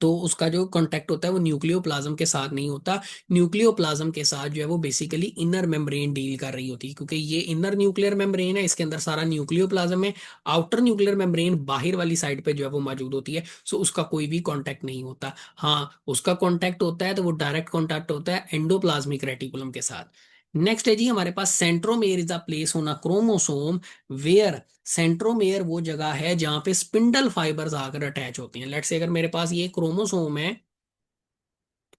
तो उसका जो कांटेक्ट होता है वो न्यूक्लियोप्लाज्म के साथ नहीं होता, न्यूक्लियोप्लाज्म के साथ जो है वो बेसिकली इनर मेम्ब्रेन डील कर रही होती है, क्योंकि ये इनर न्यूक्लियर मेम्ब्रेन है, इसके अंदर सारा न्यूक्लियोप्लाज्म है। आउटर न्यूक्लियर मेम्ब्रेन बाहर वाली साइड पे जो है वो मौजूद होती है, सो उसका कोई भी कॉन्टेक्ट नहीं होता। हाँ उसका कॉन्टेक्ट होता है तो वो डायरेक्ट कॉन्टेक्ट होता है एंडोप्लाज्मिक रेटिकुलम के साथ। नेक्स्ट है जी हमारे पास centromere is the place on a chromosome where, centromere वो जगह है जहां पे स्पिंडल फाइबर्स आकर अटैच होते हैं। लेट्स से अगर मेरे पास ये क्रोमोसोम है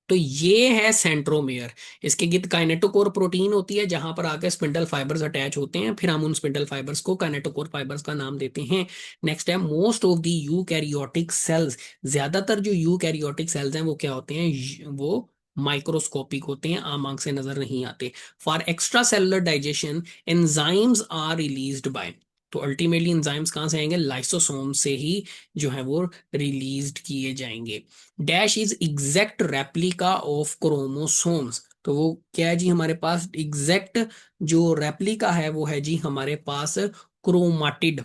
तो ये है सेंट्रोमेयर, इसके गिद काइनेटोकोर प्रोटीन होती है जहां पर आकर स्पिंडल फाइबर्स अटैच होते हैं, फिर हम उन स्पिंडल फाइबर्स को काइनेटोकोर फाइबर्स का नाम देते हैं। नेक्स्ट है most of the eukaryotic sales, ज्यादातर जो यूकैरियोटिक सेल्स हैं वो क्या होते हैं, वो माइक्रोस्कोपिक होते हैं, आम आंख से नजर नहीं आते। For extra cellular digestion enzymes are released by, तो अल्टीमेटली एंजाइम्स कहां से आएंगे, लाइसोसोम से ही जो है वो रिलीज्ड किए जाएंगे। Dash is exact replica of chromosomes, तो वो क्या है जी हमारे पास एग्जैक्ट जो रेप्लिका है वो है जी हमारे पास क्रोमाटिड।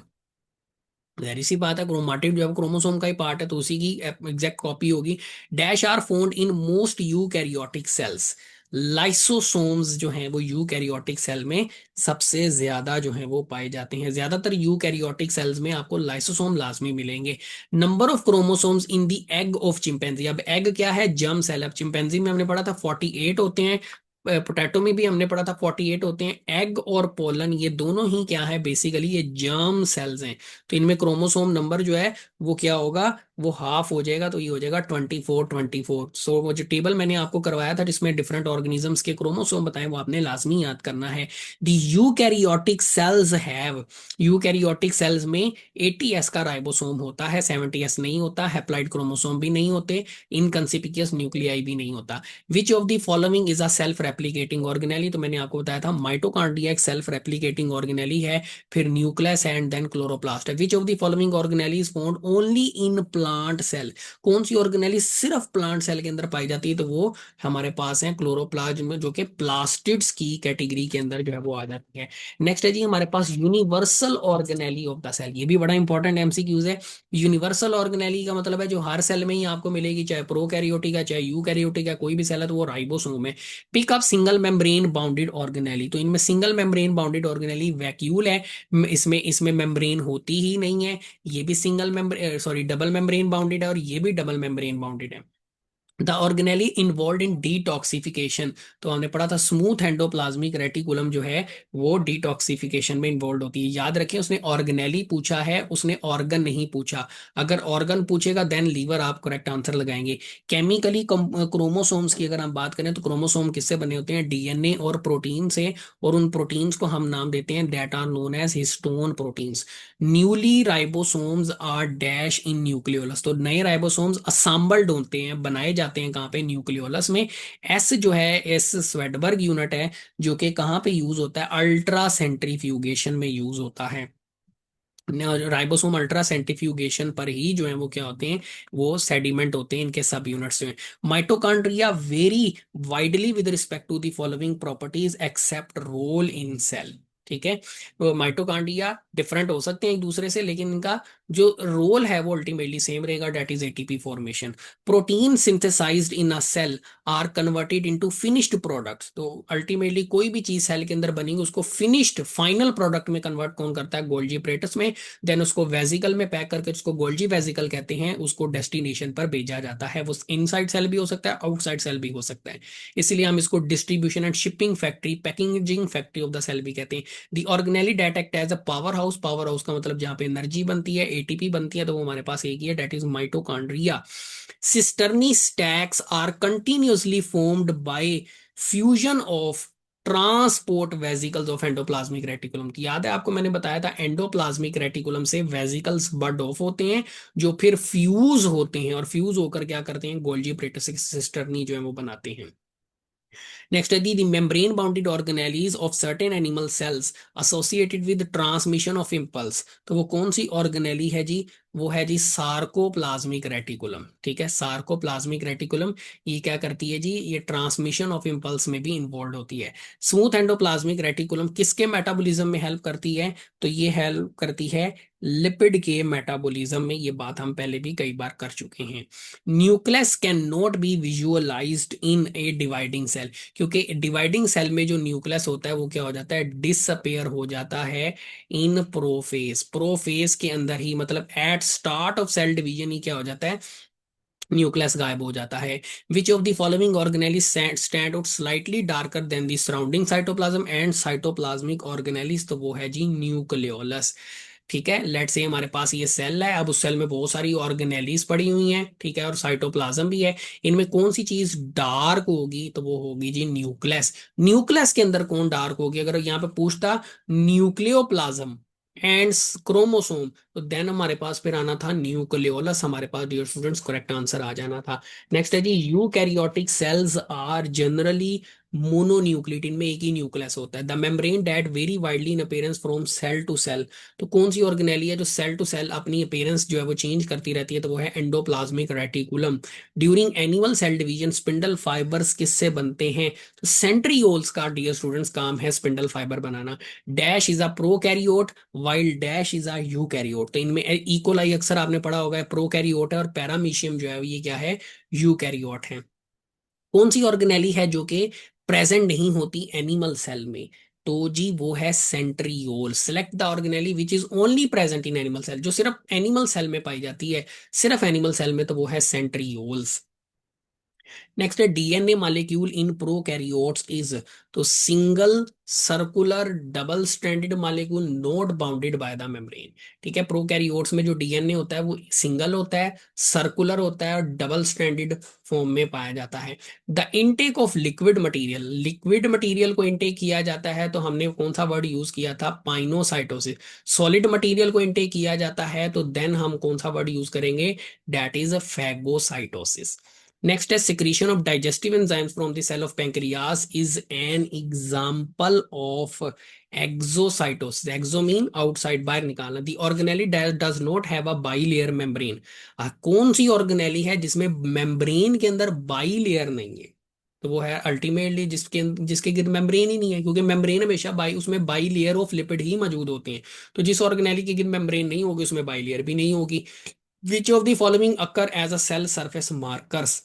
जाहिर सी बात है क्रोमाटिड जो है क्रोमोसोम का ही पार्ट है तो उसी की एग्जैक्ट कॉपी होगी। Dash are found in most eukaryotic cells, lysosomes जो हैं वो यूकैरियोटिक सेल में सबसे ज्यादा जो है वो पाए जाते हैं, ज्यादातर यूकैरियोटिक सेल्स में आपको लाइसोसोम लाजमी मिलेंगे। Number of chromosomes in the egg of chimpanzee, अब एग क्या है, जर्म सेल। अब चिंपैंजी में हमने पढ़ा था 48 होते हैं, पोटैटो में भी हमने पढ़ा था 48 होते हैं। एग और पोलन ये दोनों ही क्या है, बेसिकली ये जर्म सेल्स हैं, तो इनमें क्रोमोसोम नंबर जो है वो क्या होगा, वो हाफ हो जाएगा, तो ये हो जाएगा 24 24। सो वो जो टेबल मैंने आपको करवाया था जिसमें डिफरेंट ऑर्गेनिजम्स के क्रोमोसोम बताए वो आपने लाजमी याद करना है। The eukaryotic cells have, eukaryotic cells में 80s का राइबोसोम होता है, 70s नहीं होता, हैप्लॉइड क्रोमोसोम भी नहीं होते, इनकंसिपिशियस न्यूक्लियाई भी नहीं होता। विच of the following is a self replicating organelle, तो मैंने आपको बताया था माइटोकॉन्ड्रिया एक सेल्फ रेप्लिकेटिंग ऑर्गेनेली है, फिर न्यूक्लियस एंड देन क्लोरोप्लास्ट है। Which of the following organelle is found only in plant cell, कौन सी ऑर्गेनेली सिर्फ प्लांट सेल के अंदर पाई जाती है, तो वो हमारे पास है क्लोरोप्लाज्म जो कि प्लास्टिड्स की कैटेगरी के अंदर जो है वो आ जाती है। नेक्स्ट है जी हमारे पास universal organelle of the cell, ये भी बड़ा इंपॉर्टेंट एमसीक्यूज है। यूनिवर्सल ऑर्गेनेली का मतलब है जो हर सेल में ही आपको मिलेगी, चाहे प्रोकैरियोटिक है चाहे यूकैरियोटिक है, कोई भी सेल है तो वो राइबोसोम है। Pick up single membrane bounded organelle, तो इनमें single membrane bounded organelle vacuole है, इसमें इसमें मेम्ब्रेन होती ही नहीं है। ये भी single membrane sorry double membrane bounded है और ये भी डबल मेम्ब्रेन बाउंडेड है। The organelle involve in detoxification, तो हमने पढ़ा था स्मूथ एंडोप्लाज्मिक रेटिकुलम जो है वो डिटॉक्सिफिकेशन में इन्वॉल्व होती है। याद रखें उसने ऑर्गेनेली पूछा है, उसने ऑर्गन नहीं पूछा, अगर ऑर्गन पूछेगा देन लीवर आप करेक्ट आंसर लगाएंगे। केमिकली क्रोमोसोम्स की अगर हम बात करें तो क्रोमोसोम किससे बने होते हैं, डीएनए और प्रोटीन से, और उन प्रोटीन्स को हम नाम देते हैं that are known as histone proteins. Newly ribosomes are dash in nucleolus, तो नए राइबोसोम्स असेंबल्ड होते हैं, बनाए जाते जाते हैं कहाँ पे, न्यूक्लियोलस में। एस जो है, एस स्वेडबर्ग यूनिट है, जो कि कहाँ पे यूज होता है, अल्ट्रा सेंट्रीफ्यूगेशन में यूज होता है। राइबोसोम अल्ट्रा सेंट्रीफ्यूगेशन पर ही जो है वो क्या होते हैं, वो सेडिमेंट होते हैं, इनके सब यूनिट्स में। Mitochondria very widely with respect to the following properties except role in cell. ठीक है, तो माइटोकॉन्ड्रिया डिफरेंट हो सकते हैं एक दूसरे से, लेकिन इनका जो रोल है वो अल्टीमेटली सेम रहेगा, that is ATP formation. Protein synthesized in a cell are converted into finished products. तो अल्टीमेटली कोई भी चीज सेल के अंदर बनेगी उसको फिनिश्ड फाइनल प्रोडक्ट में कन्वर्ट कौन करता है, गोल्जी apparatus में। देन उसको वेजिकल में पैक करके, उसको गोल्जी वेजिकल कहते हैं, उसको डेस्टिनेशन पर भेजा जाता है। वो इनसाइड सेल भी हो सकता है, आउटसाइड सेल भी हो सकता है। इसलिए हम इसको distribution and shipping factory, packaging factory of the cell भी कहते हैं। The organelle that act as a power house. Power house का मतलब जहां पे एनर्जी बनती है, एटीपी बनती है, तो वो हमारे पास एक ही है, that is mitochondria. Cisternae stacks are continuously formed by fusion of transport vesicles of endoplasmic reticulum की। याद है आपको, मैंने बताया था एंडोप्लाज्मिक रेटिकुलम से वेजिकल्स बर्ड ऑफ होते हैं, जो फिर फ्यूज होते हैं, और फ्यूज होकर क्या करते हैं, गोल्जी apparatus सिस्टर्नी जो है वो बनाते हैं। नेक्स्ट है दी membrane bounded organelles of certain animal cells associated with transmission of impulse. तो वो कौन सी ऑर्गेनेली है जी, वो है जी सार्कोप्लाज्मिक रेटिकुलम। ठीक है, सार्कोप्लाज्मिक रेटिकुलम ये क्या करती है जी, ये ट्रांसमिशन ऑफ इम्पल्स में भी इन्वॉल्व होती है। स्मूथ एंडोप्लाज्मिक रेटिकुलम किसके मेटाबॉलिज्म में हेल्प करती है, तो ये हेल्प करती है लिपिड के मेटाबॉलिज्म में। ये बात हम पहले भी कई बार कर चुके हैं। Nucleus cannot be visualized in a dividing cell, क्योंकि डिवाइडिंग सेल में जो न्यूक्लियस होता है वो क्या हो जाता है, डिसअपेयर हो जाता है इन प्रोफेज। प्रोफेज के अंदर ही, मतलब at start of cell division ही क्या हो जाता है, न्यूक्लियस गायब हो जाता है। Which of the following organelle stand out slightly darker than the surrounding cytoplasm and cytoplasmic organelles, तो वो है जी न्यूक्लियोलस। ठीक है, लेट से हमारे पास ये सेल है, अब उस सेल में बहुत सारी ऑर्गेनेलीज पड़ी हुई हैं, ठीक है, और साइटोप्लाज्म भी है। इनमें कौन सी चीज डार्क होगी, तो वो होगी जी न्यूक्लियस। न्यूक्लियस के अंदर कौन डार्क होगी, अगर यहाँ पे पूछता न्यूक्लियोप्लाज्म एंड क्रोमोसोम, तो देन हमारे पास फिर आना था न्यूक्लियोलस, हमारे पास डियर स्टूडेंट्स करेक्ट आंसर आ जाना था। नेक्स्ट है जी eukaryotic cells are generally mononucleate, इनमें एक ही न्यूक्लियस होता है। The membrane that very widely in appearance from cell to cell. तो कौन सी ऑर्गेनेली है जो सेल टू सेल अपनी अपीयरेंस जो है वो चेंज करती रहती है, तो वो है endoplasmic reticulum. During animal cell division spindle fibres किससे बनते हैं, तो सेंट्रियोल्स का डियर स्टूडेंट्स काम है spindle fibre banana. Dash is a prokaryote while dash is a eukaryote. तो इनमें इकोलाई अक्सर आपने पढ़ा होगा, प्रोकैरियोट है, और पैरामीशियम जो है ये क्या है, यूकैरियोट है। कौन सी ऑर्गेनेली है जो कि प्रेजेंट नहीं होती एनिमल सेल में, तो जी वो है centriole. Select the organelle which is only present in animal cell, जो सिर्फ एनिमल सेल में पाई जाती है, सिर्फ एनिमल सेल में, तो वो है सेंट्रियोल्स। नेक्स्ट है DNA molecule in prokaryotes is, तो single circular double stranded molecule not bounded by the membrane. ठीक है, प्रोकैरियोट्स में जो डीएनए होता है वो सिंगल होता है, सर्कुलर होता है, और डबल स्ट्रैंडेड फॉर्म में पाया जाता है। The intake of liquid material, liquid material को इनटेक किया जाता है, तो हमने कौन सा वर्ड यूज किया था, पाइनोसाइटोसिस। सॉलिड मटेरियल को इनटेक किया जाता है, तो देन हम कौन सा वर्ड यूज करेंगे, that is a phagocytosis. Next is secretion of digestive enzymes from the cell of pancreas is an example of exocytosis. Exo mean outside, बाहर निकालना। The organelle does not have a bilayer membrane. कौन सी organelle है जिसमें membrane के अंदर bilayer नहीं है, तो वो है अल्टीमेटली जिसके जिसके गिर्द मेम्ब्रेन ही नहीं है, क्योंकि मेम्ब्रेन हमेशा बाई उसमें बाई लेयर ऑफ लिपिड ही मौजूद होते हैं। तो जिस ऑर्गेनेली के गिर्द मेम्ब्रेन नहीं होगी उसमें बाई लेयर भी नहीं होगी। Which of the following occur as a cell surface markers,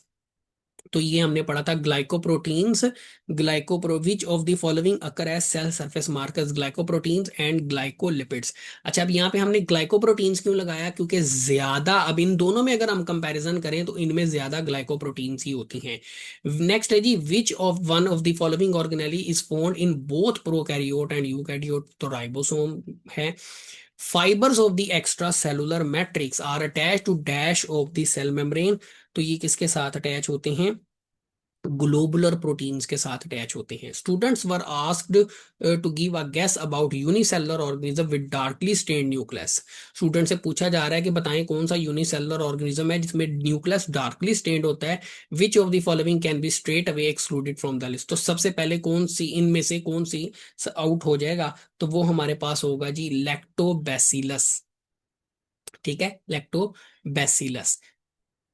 तो ये हमने पढ़ा था ग्लाइकोप्रोटीन्स। ग्लाइकोप्रो which of the following occur as cell surface markers, glycoproteins and glycolipids. अच्छा, अब यहाँ पे हमने ग्लाइकोप्रोटीन्स क्यों लगाया, क्योंकि ज्यादा, अब इन दोनों में अगर हम कंपैरिजन करें तो इनमें ज्यादा ग्लाइकोप्रोटीन्स ही होती हैं। नेक्स्ट है जी which of one of the following organelle is found in both prokaryote and eukaryote, तो राइबोसोम है। Fibres of the extra cellular matrix are attach to dash of the cell membrane, तो ये किसके साथ अटैच होते हैं, ग्लोबुलर प्रोटीन्स के साथ अटैच होते हैं। Students were asked to give a guess about unicellular organism with darkly stained nucleus. Student से पूछा जा रहा है कि बताएं कौन सा यूनिसेलुलर ऑर्गेनिज्म है जिसमें न्यूक्लियस डार्कली स्टेन्ड होता है। Which of the following can be straight away excluded from the list. तो सबसे पहले कौन सी इनमें से कौन सी आउट हो जाएगा, तो वो हमारे पास होगा जी लैक्टोबैसिलस। ठीक है, लैक्टोबैसिलस।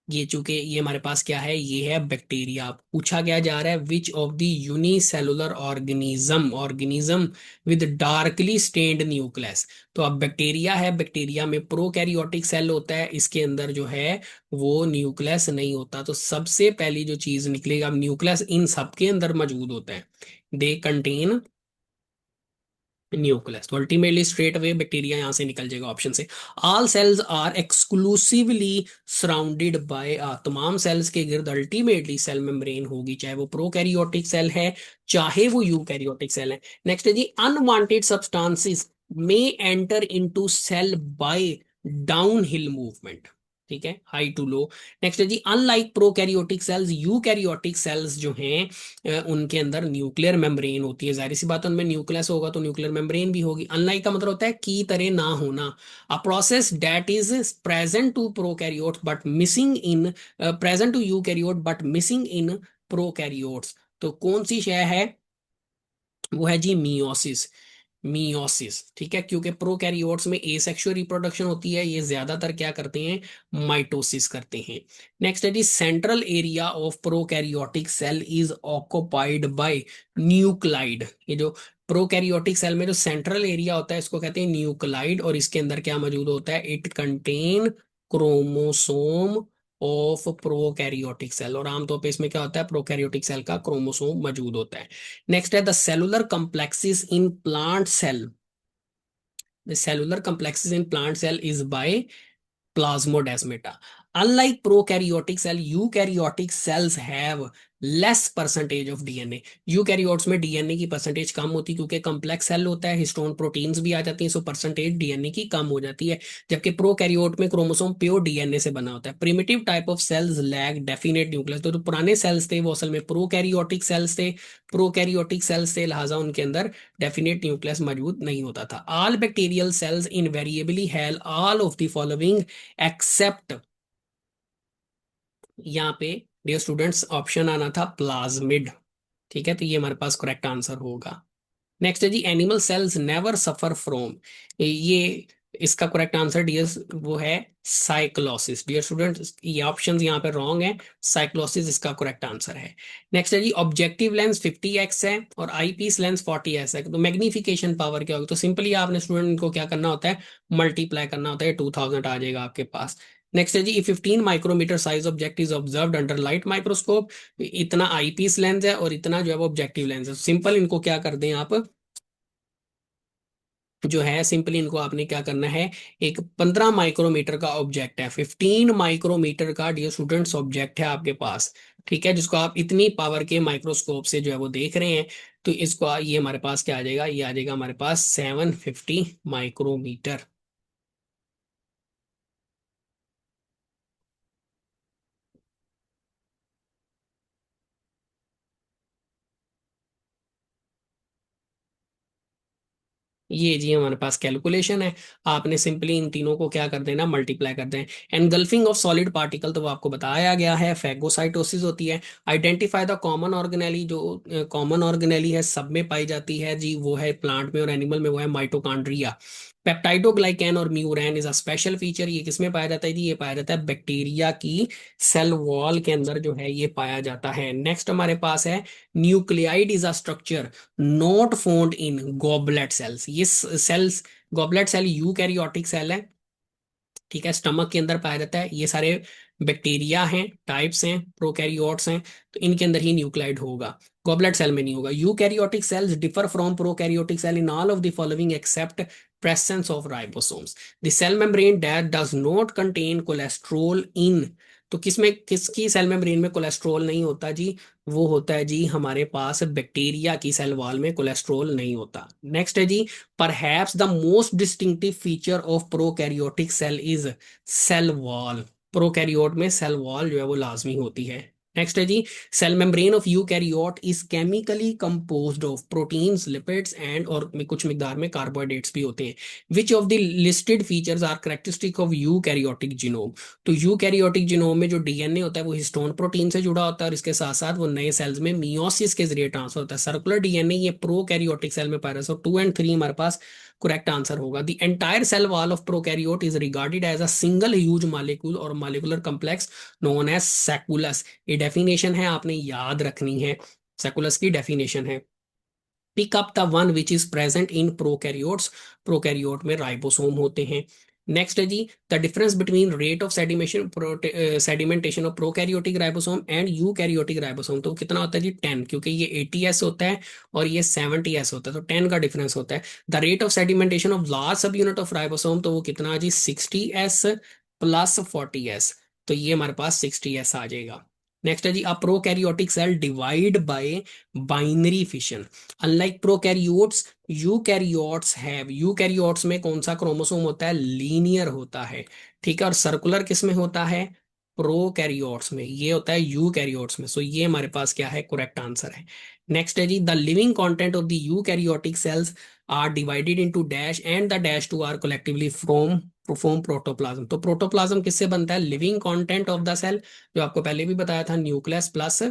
ये चूंकि ये हमारे पास क्या है, ये है बैक्टीरिया। पूछा क्या जा रहा है, which of the unicellular organism with darkly stained nucleus. तो अब बैक्टीरिया है, बैक्टीरिया में प्रोकैरियोटिक सेल होता है, इसके अंदर जो है वो न्यूक्लियस नहीं होता। तो सबसे पहली जो चीज निकलेगा, अब न्यूक्लियस इन सबके अंदर मौजूद होता है, दे कंटेन न्यूक्लियस। तो अल्टीमेटली स्ट्रेट अवे बैक्टीरिया यहां से निकल जाएगा ऑप्शन से। All cells are exclusively surrounded by, तमाम सेल्स के गिर्द अल्टीमेटली सेल मेम्ब्रेन होगी, चाहे वो प्रोकैरियोटिक सेल है चाहे वो यूकैरियोटिक सेल है। नेक्स्ट है जी, unwanted substances may enter into cell by down hill movement. ठीक है, हाई टू लो। नेक्स्ट है जी, unlike prokaryotic cells eukaryotic cells जो हैं उनके अंदर न्यूक्लियर मेम्ब्रेन होती है। जाहिर सी बात है, उनमें न्यूक्लियस होगा तो न्यूक्लियर मेम्ब्रेन भी होगी। अनलाइक का मतलब होता है की तरह ना होना। A process that is present to prokaryote but missing in, present to eukaryote but missing in prokaryotes. तो कौन सी शय है, वो है जी मियोसिस। मियोसिस, ठीक है, क्योंकि प्रोकैरियोट्स में एसेक्सुअल रिप्रोडक्शन होती है, ये ज्यादातर क्या करते हैं, माइटोसिस करते हैं। नेक्स्ट है जी, central area of prokaryotic cell is occupied by nucleoid. ये जो प्रोकैरियोटिक सेल में जो सेंट्रल एरिया होता है इसको कहते हैं न्यूक्लाइड, और इसके अंदर क्या मौजूद होता है, it contain chromosome of prokaryotic cell. और आमतौर पे इसमें क्या होता है, प्रोकैरियोटिक सेल का क्रोमोसोम मौजूद होता है। नेक्स्ट है the cellular complexes in plant cell. The cellular complexes in plant cell is by plasmodesmata. Unlike prokaryotic cell, eukaryotic cells have less percentage of DNA. Eukaryotes में डीएनए की percentage कम होती है क्योंकि कम्प्लेक्स सेल होता है, histone proteins भी आ जाती हैं, सो परसेंटेज डीएनए की कम हो जाती है। जबकि प्रोकैरियोट में क्रोमोसोम प्योर डीएनए से बना होता है। Primitive type of cells lack definite nucleus. तो जो पुराने सेल्स थे वो असल में प्रोकैरियोटिक सेल्स थे, लिहाजा उनके अंदर डेफिनेट न्यूक्लियस मौजूद नहीं होता था। All bacterial cells invariably have all of the following accept, यहाँ पे डियर स्टूडेंट्स ऑप्शन आना था प्लाज्मिड। ठीक है, तो ये हमारे पास करेक्ट आंसर होगा। नेक्स्ट है जी, animal cells never suffer from, ये इसका करेक्ट आंसर डियर वो है साइक्लोसिस। डियर स्टूडेंट्स ये ऑप्शन यहाँ पे रॉन्ग है, साइक्लोसिस इसका करेक्ट आंसर है। नेक्स्ट है जी, ऑब्जेक्टिव लेंस 50x है और आईपीस लेंस 40s है, तो मैग्निफिकेशन पावर क्या होगी, तो सिंपली आपने स्टूडेंट को क्या करना होता है, मल्टीप्लाई करना होता है, 2000 आ जाएगा आपके पास। नेक्स्ट है जी, 15 micrometre size object is observed under light microscope. इतना आईपीस लेंस है और इतना जो है वो ऑब्जेक्टिव लेंस है। सिंपल इनको क्या कर दें आप, जो है सिंपली इनको आपने क्या करना है, एक 15 माइक्रोमीटर का ऑब्जेक्ट है, 15 माइक्रोमीटर का डियर स्टूडेंट्स ऑब्जेक्ट है आपके पास। ठीक है, जिसको आप इतनी पावर के माइक्रोस्कोप से जो है वो देख रहे हैं, तो इसको ये हमारे पास क्या आ जाएगा, ये आ जाएगा हमारे पास 750 माइक्रोमीटर। ये जी हमारे पास कैलकुलेशन है, आपने सिंपली इन तीनों को क्या कर देना, मल्टीप्लाई कर दें। एनगल्फिंग ऑफ सॉलिड पार्टिकल तो वो आपको बताया गया है, फैगोसाइटोसिस होती है। आइडेंटिफाई द कॉमन ऑर्गेनेली, जो कॉमन ऑर्गेनेली है सब में पाई जाती है जी, वो है प्लांट में और एनिमल में, वो है माइटोकॉन्ड्रिया। पेप्टाइडोग्लाइकेन और म्यूरेन इज अ स्पेशल फीचर, ये किसमें पाया जाता है जी, ये पाया जाता है बैक्टीरिया की सेल वॉल के अंदर जो है ये पाया जाता है। नेक्स्ट हमारे पास है nucleoid is a structure not found in goblet cells. ये cells, goblet cell eukaryotic cell है, ठीक है, स्टमक के अंदर पाया जाता है। ये सारे बैक्टीरिया हैं, टाइप्स हैं, प्रोकैरियोट्स हैं, तो इनके अंदर ही न्यूक्लाइड होगा, गॉबलेट सेल में नहीं होगा। Eukaryotic cells differ from prokaryotic cell in all of the following except presence of ribosomes. The cell membrane that does not contain cholesterol in, तो किसमें, किसकी सेल मेम्ब्रेन में कोलेस्ट्रॉल नहीं होता जी, वो होता है जी हमारे पास बैक्टीरिया की सेल वॉल में कोलेस्ट्रॉल नहीं होता। नेक्स्ट है जी, perhaps the most distinctive feature of prokaryotic cell is cell wall. Prokaryote में सेल वॉल जो है वो लाजमी होती है। नेक्स्ट है जी, cell membrane of eukaryote is chemically composed of proteins, lipids and और में कुछ मिकदार में कार्बोहाइड्रेट्स भी होते हैं। Which of the listed features are characteristic of eukaryotic genome? तो यूकैरियोटिक जीनोम में जो डीएनए होता है वो हिस्टोन प्रोटीन से जुड़ा होता है, और इसके साथ साथ वो नए सेल्स में मियोसिस के जरिए ट्रांसफर होता है। सर्कुलर डीएनए ये प्रोकैरियोटिक सेल में पाया जाता है। सो 2 और 3 हमारे पास करेक्ट आंसर होगा। The entire cell wall of prokaryote is regarded as a single huge molecule और molecular complex known as sacculus. ये डेफिनेशन है, आपने याद रखनी है। सेकुलस की डेफिनेशन है। Pick up the one which is present in prokaryotes. Prokaryote में राइबोसोम होते हैं। नेक्स्ट है जी, the difference between rate of sedimentation sedimentation of prokaryotic ribosome and eukaryotic ribosome, तो कितना होता है जी 10, क्योंकि ये 80s होता है और ये 70s होता है, तो 10 का डिफरेंस होता है। The rate of sedimentation of large सब यूनिट ऑफ राइबोसोम, तो वो कितना जी 60s प्लस 40s, तो ये हमारे पास 60s आ जाएगा। नेक्स्ट है जी, a prokaryotic cell divide by binary fission. Unlike prokaryotes, eukaryotes have, eukaryotes में कौन सा क्रोमोसोम होता है? लीनियर होता है। ठीक है, और सर्कुलर किस में होता है? प्रोकैरियोट्स में। ये होता है यूकैरियोट्स में। सो ये हमारे पास क्या है? करेक्ट आंसर है। नेक्स्ट है जी, the living content of the eukaryotic cells are divided into dash and the dash two are collectively from form protoplasm. तो प्रोटोप्लाज्म किससे बनता है? Living content of the cell, जो आपको पहले भी बताया था, न्यूक्लियस प्लस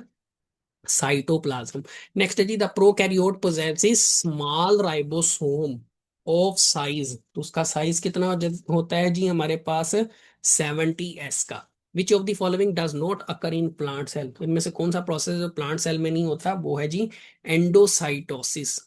साइटोप्लाज्म। नेक्स्ट है जी, the prokaryote possesses small ribosome of size, तो उसका साइज कितना होता है जी हमारे पास? 70s का। Which of the following does not occur in plant cell, तो इनमें से कौन सा प्रोसेस जो प्लांट सेल में नहीं होता? वो है जी एंडोसाइटोसिस।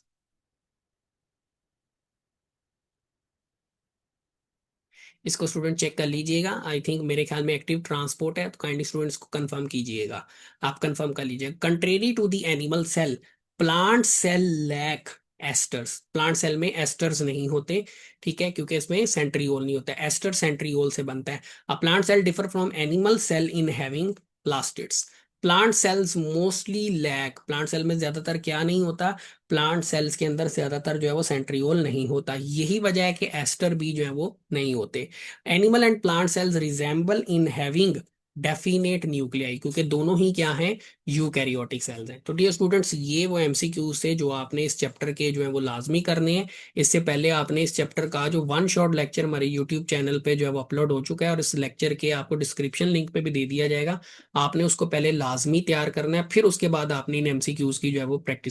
इसको स्टूडेंट चेक कर लीजिएगा। आई थिंक मेरे ख्याल में एक्टिव ट्रांसपोर्ट है, तो काइंडली स्टूडेंट्स को कंफर्म कीजिएगा। आप कंफर्म कर लीजिएगा। Contrary to the animal cell, plant cell lack asters. Plant cell में एस्टर्स नहीं होते, ठीक है, क्योंकि इसमें सेंट्रियोल नहीं होता। एस्टर सेंट्रियोल से बनता है। A plant cell differ from animal cell in having plastids. Plant cells mostly lack, plant cell में ज्यादातर क्या नहीं होता? प्लांट सेल्स के अंदर ज्यादातर जो है वो सेंट्रियोल नहीं होता। यही वजह है कि एस्टर भी जो है वो नहीं होते। Animal and plant cells resemble in having definite nuclei, क्योंकि दोनों ही क्या हैं? यूकैरियोटिक सेल्स हैं। तो डियर स्टूडेंट्स, ये वो एमसीक्यूज थे जो आपने इस चैप्टर के जो है वो लाजमी करने हैं। इससे पहले आपने इस चैप्टर का जो वन शॉट लेक्चर हमारे यूट्यूब चैनल पे जो है वो अपलोड हो चुका है, और इस लेक्चर के आपको डिस्क्रिप्शन लिंक पे भी दे दिया जाएगा। आपने उसको पहले लाजमी तैयार करना है, फिर उसके बाद आपने इन एमसीक्यूज की जो है वो प्रैक्टिस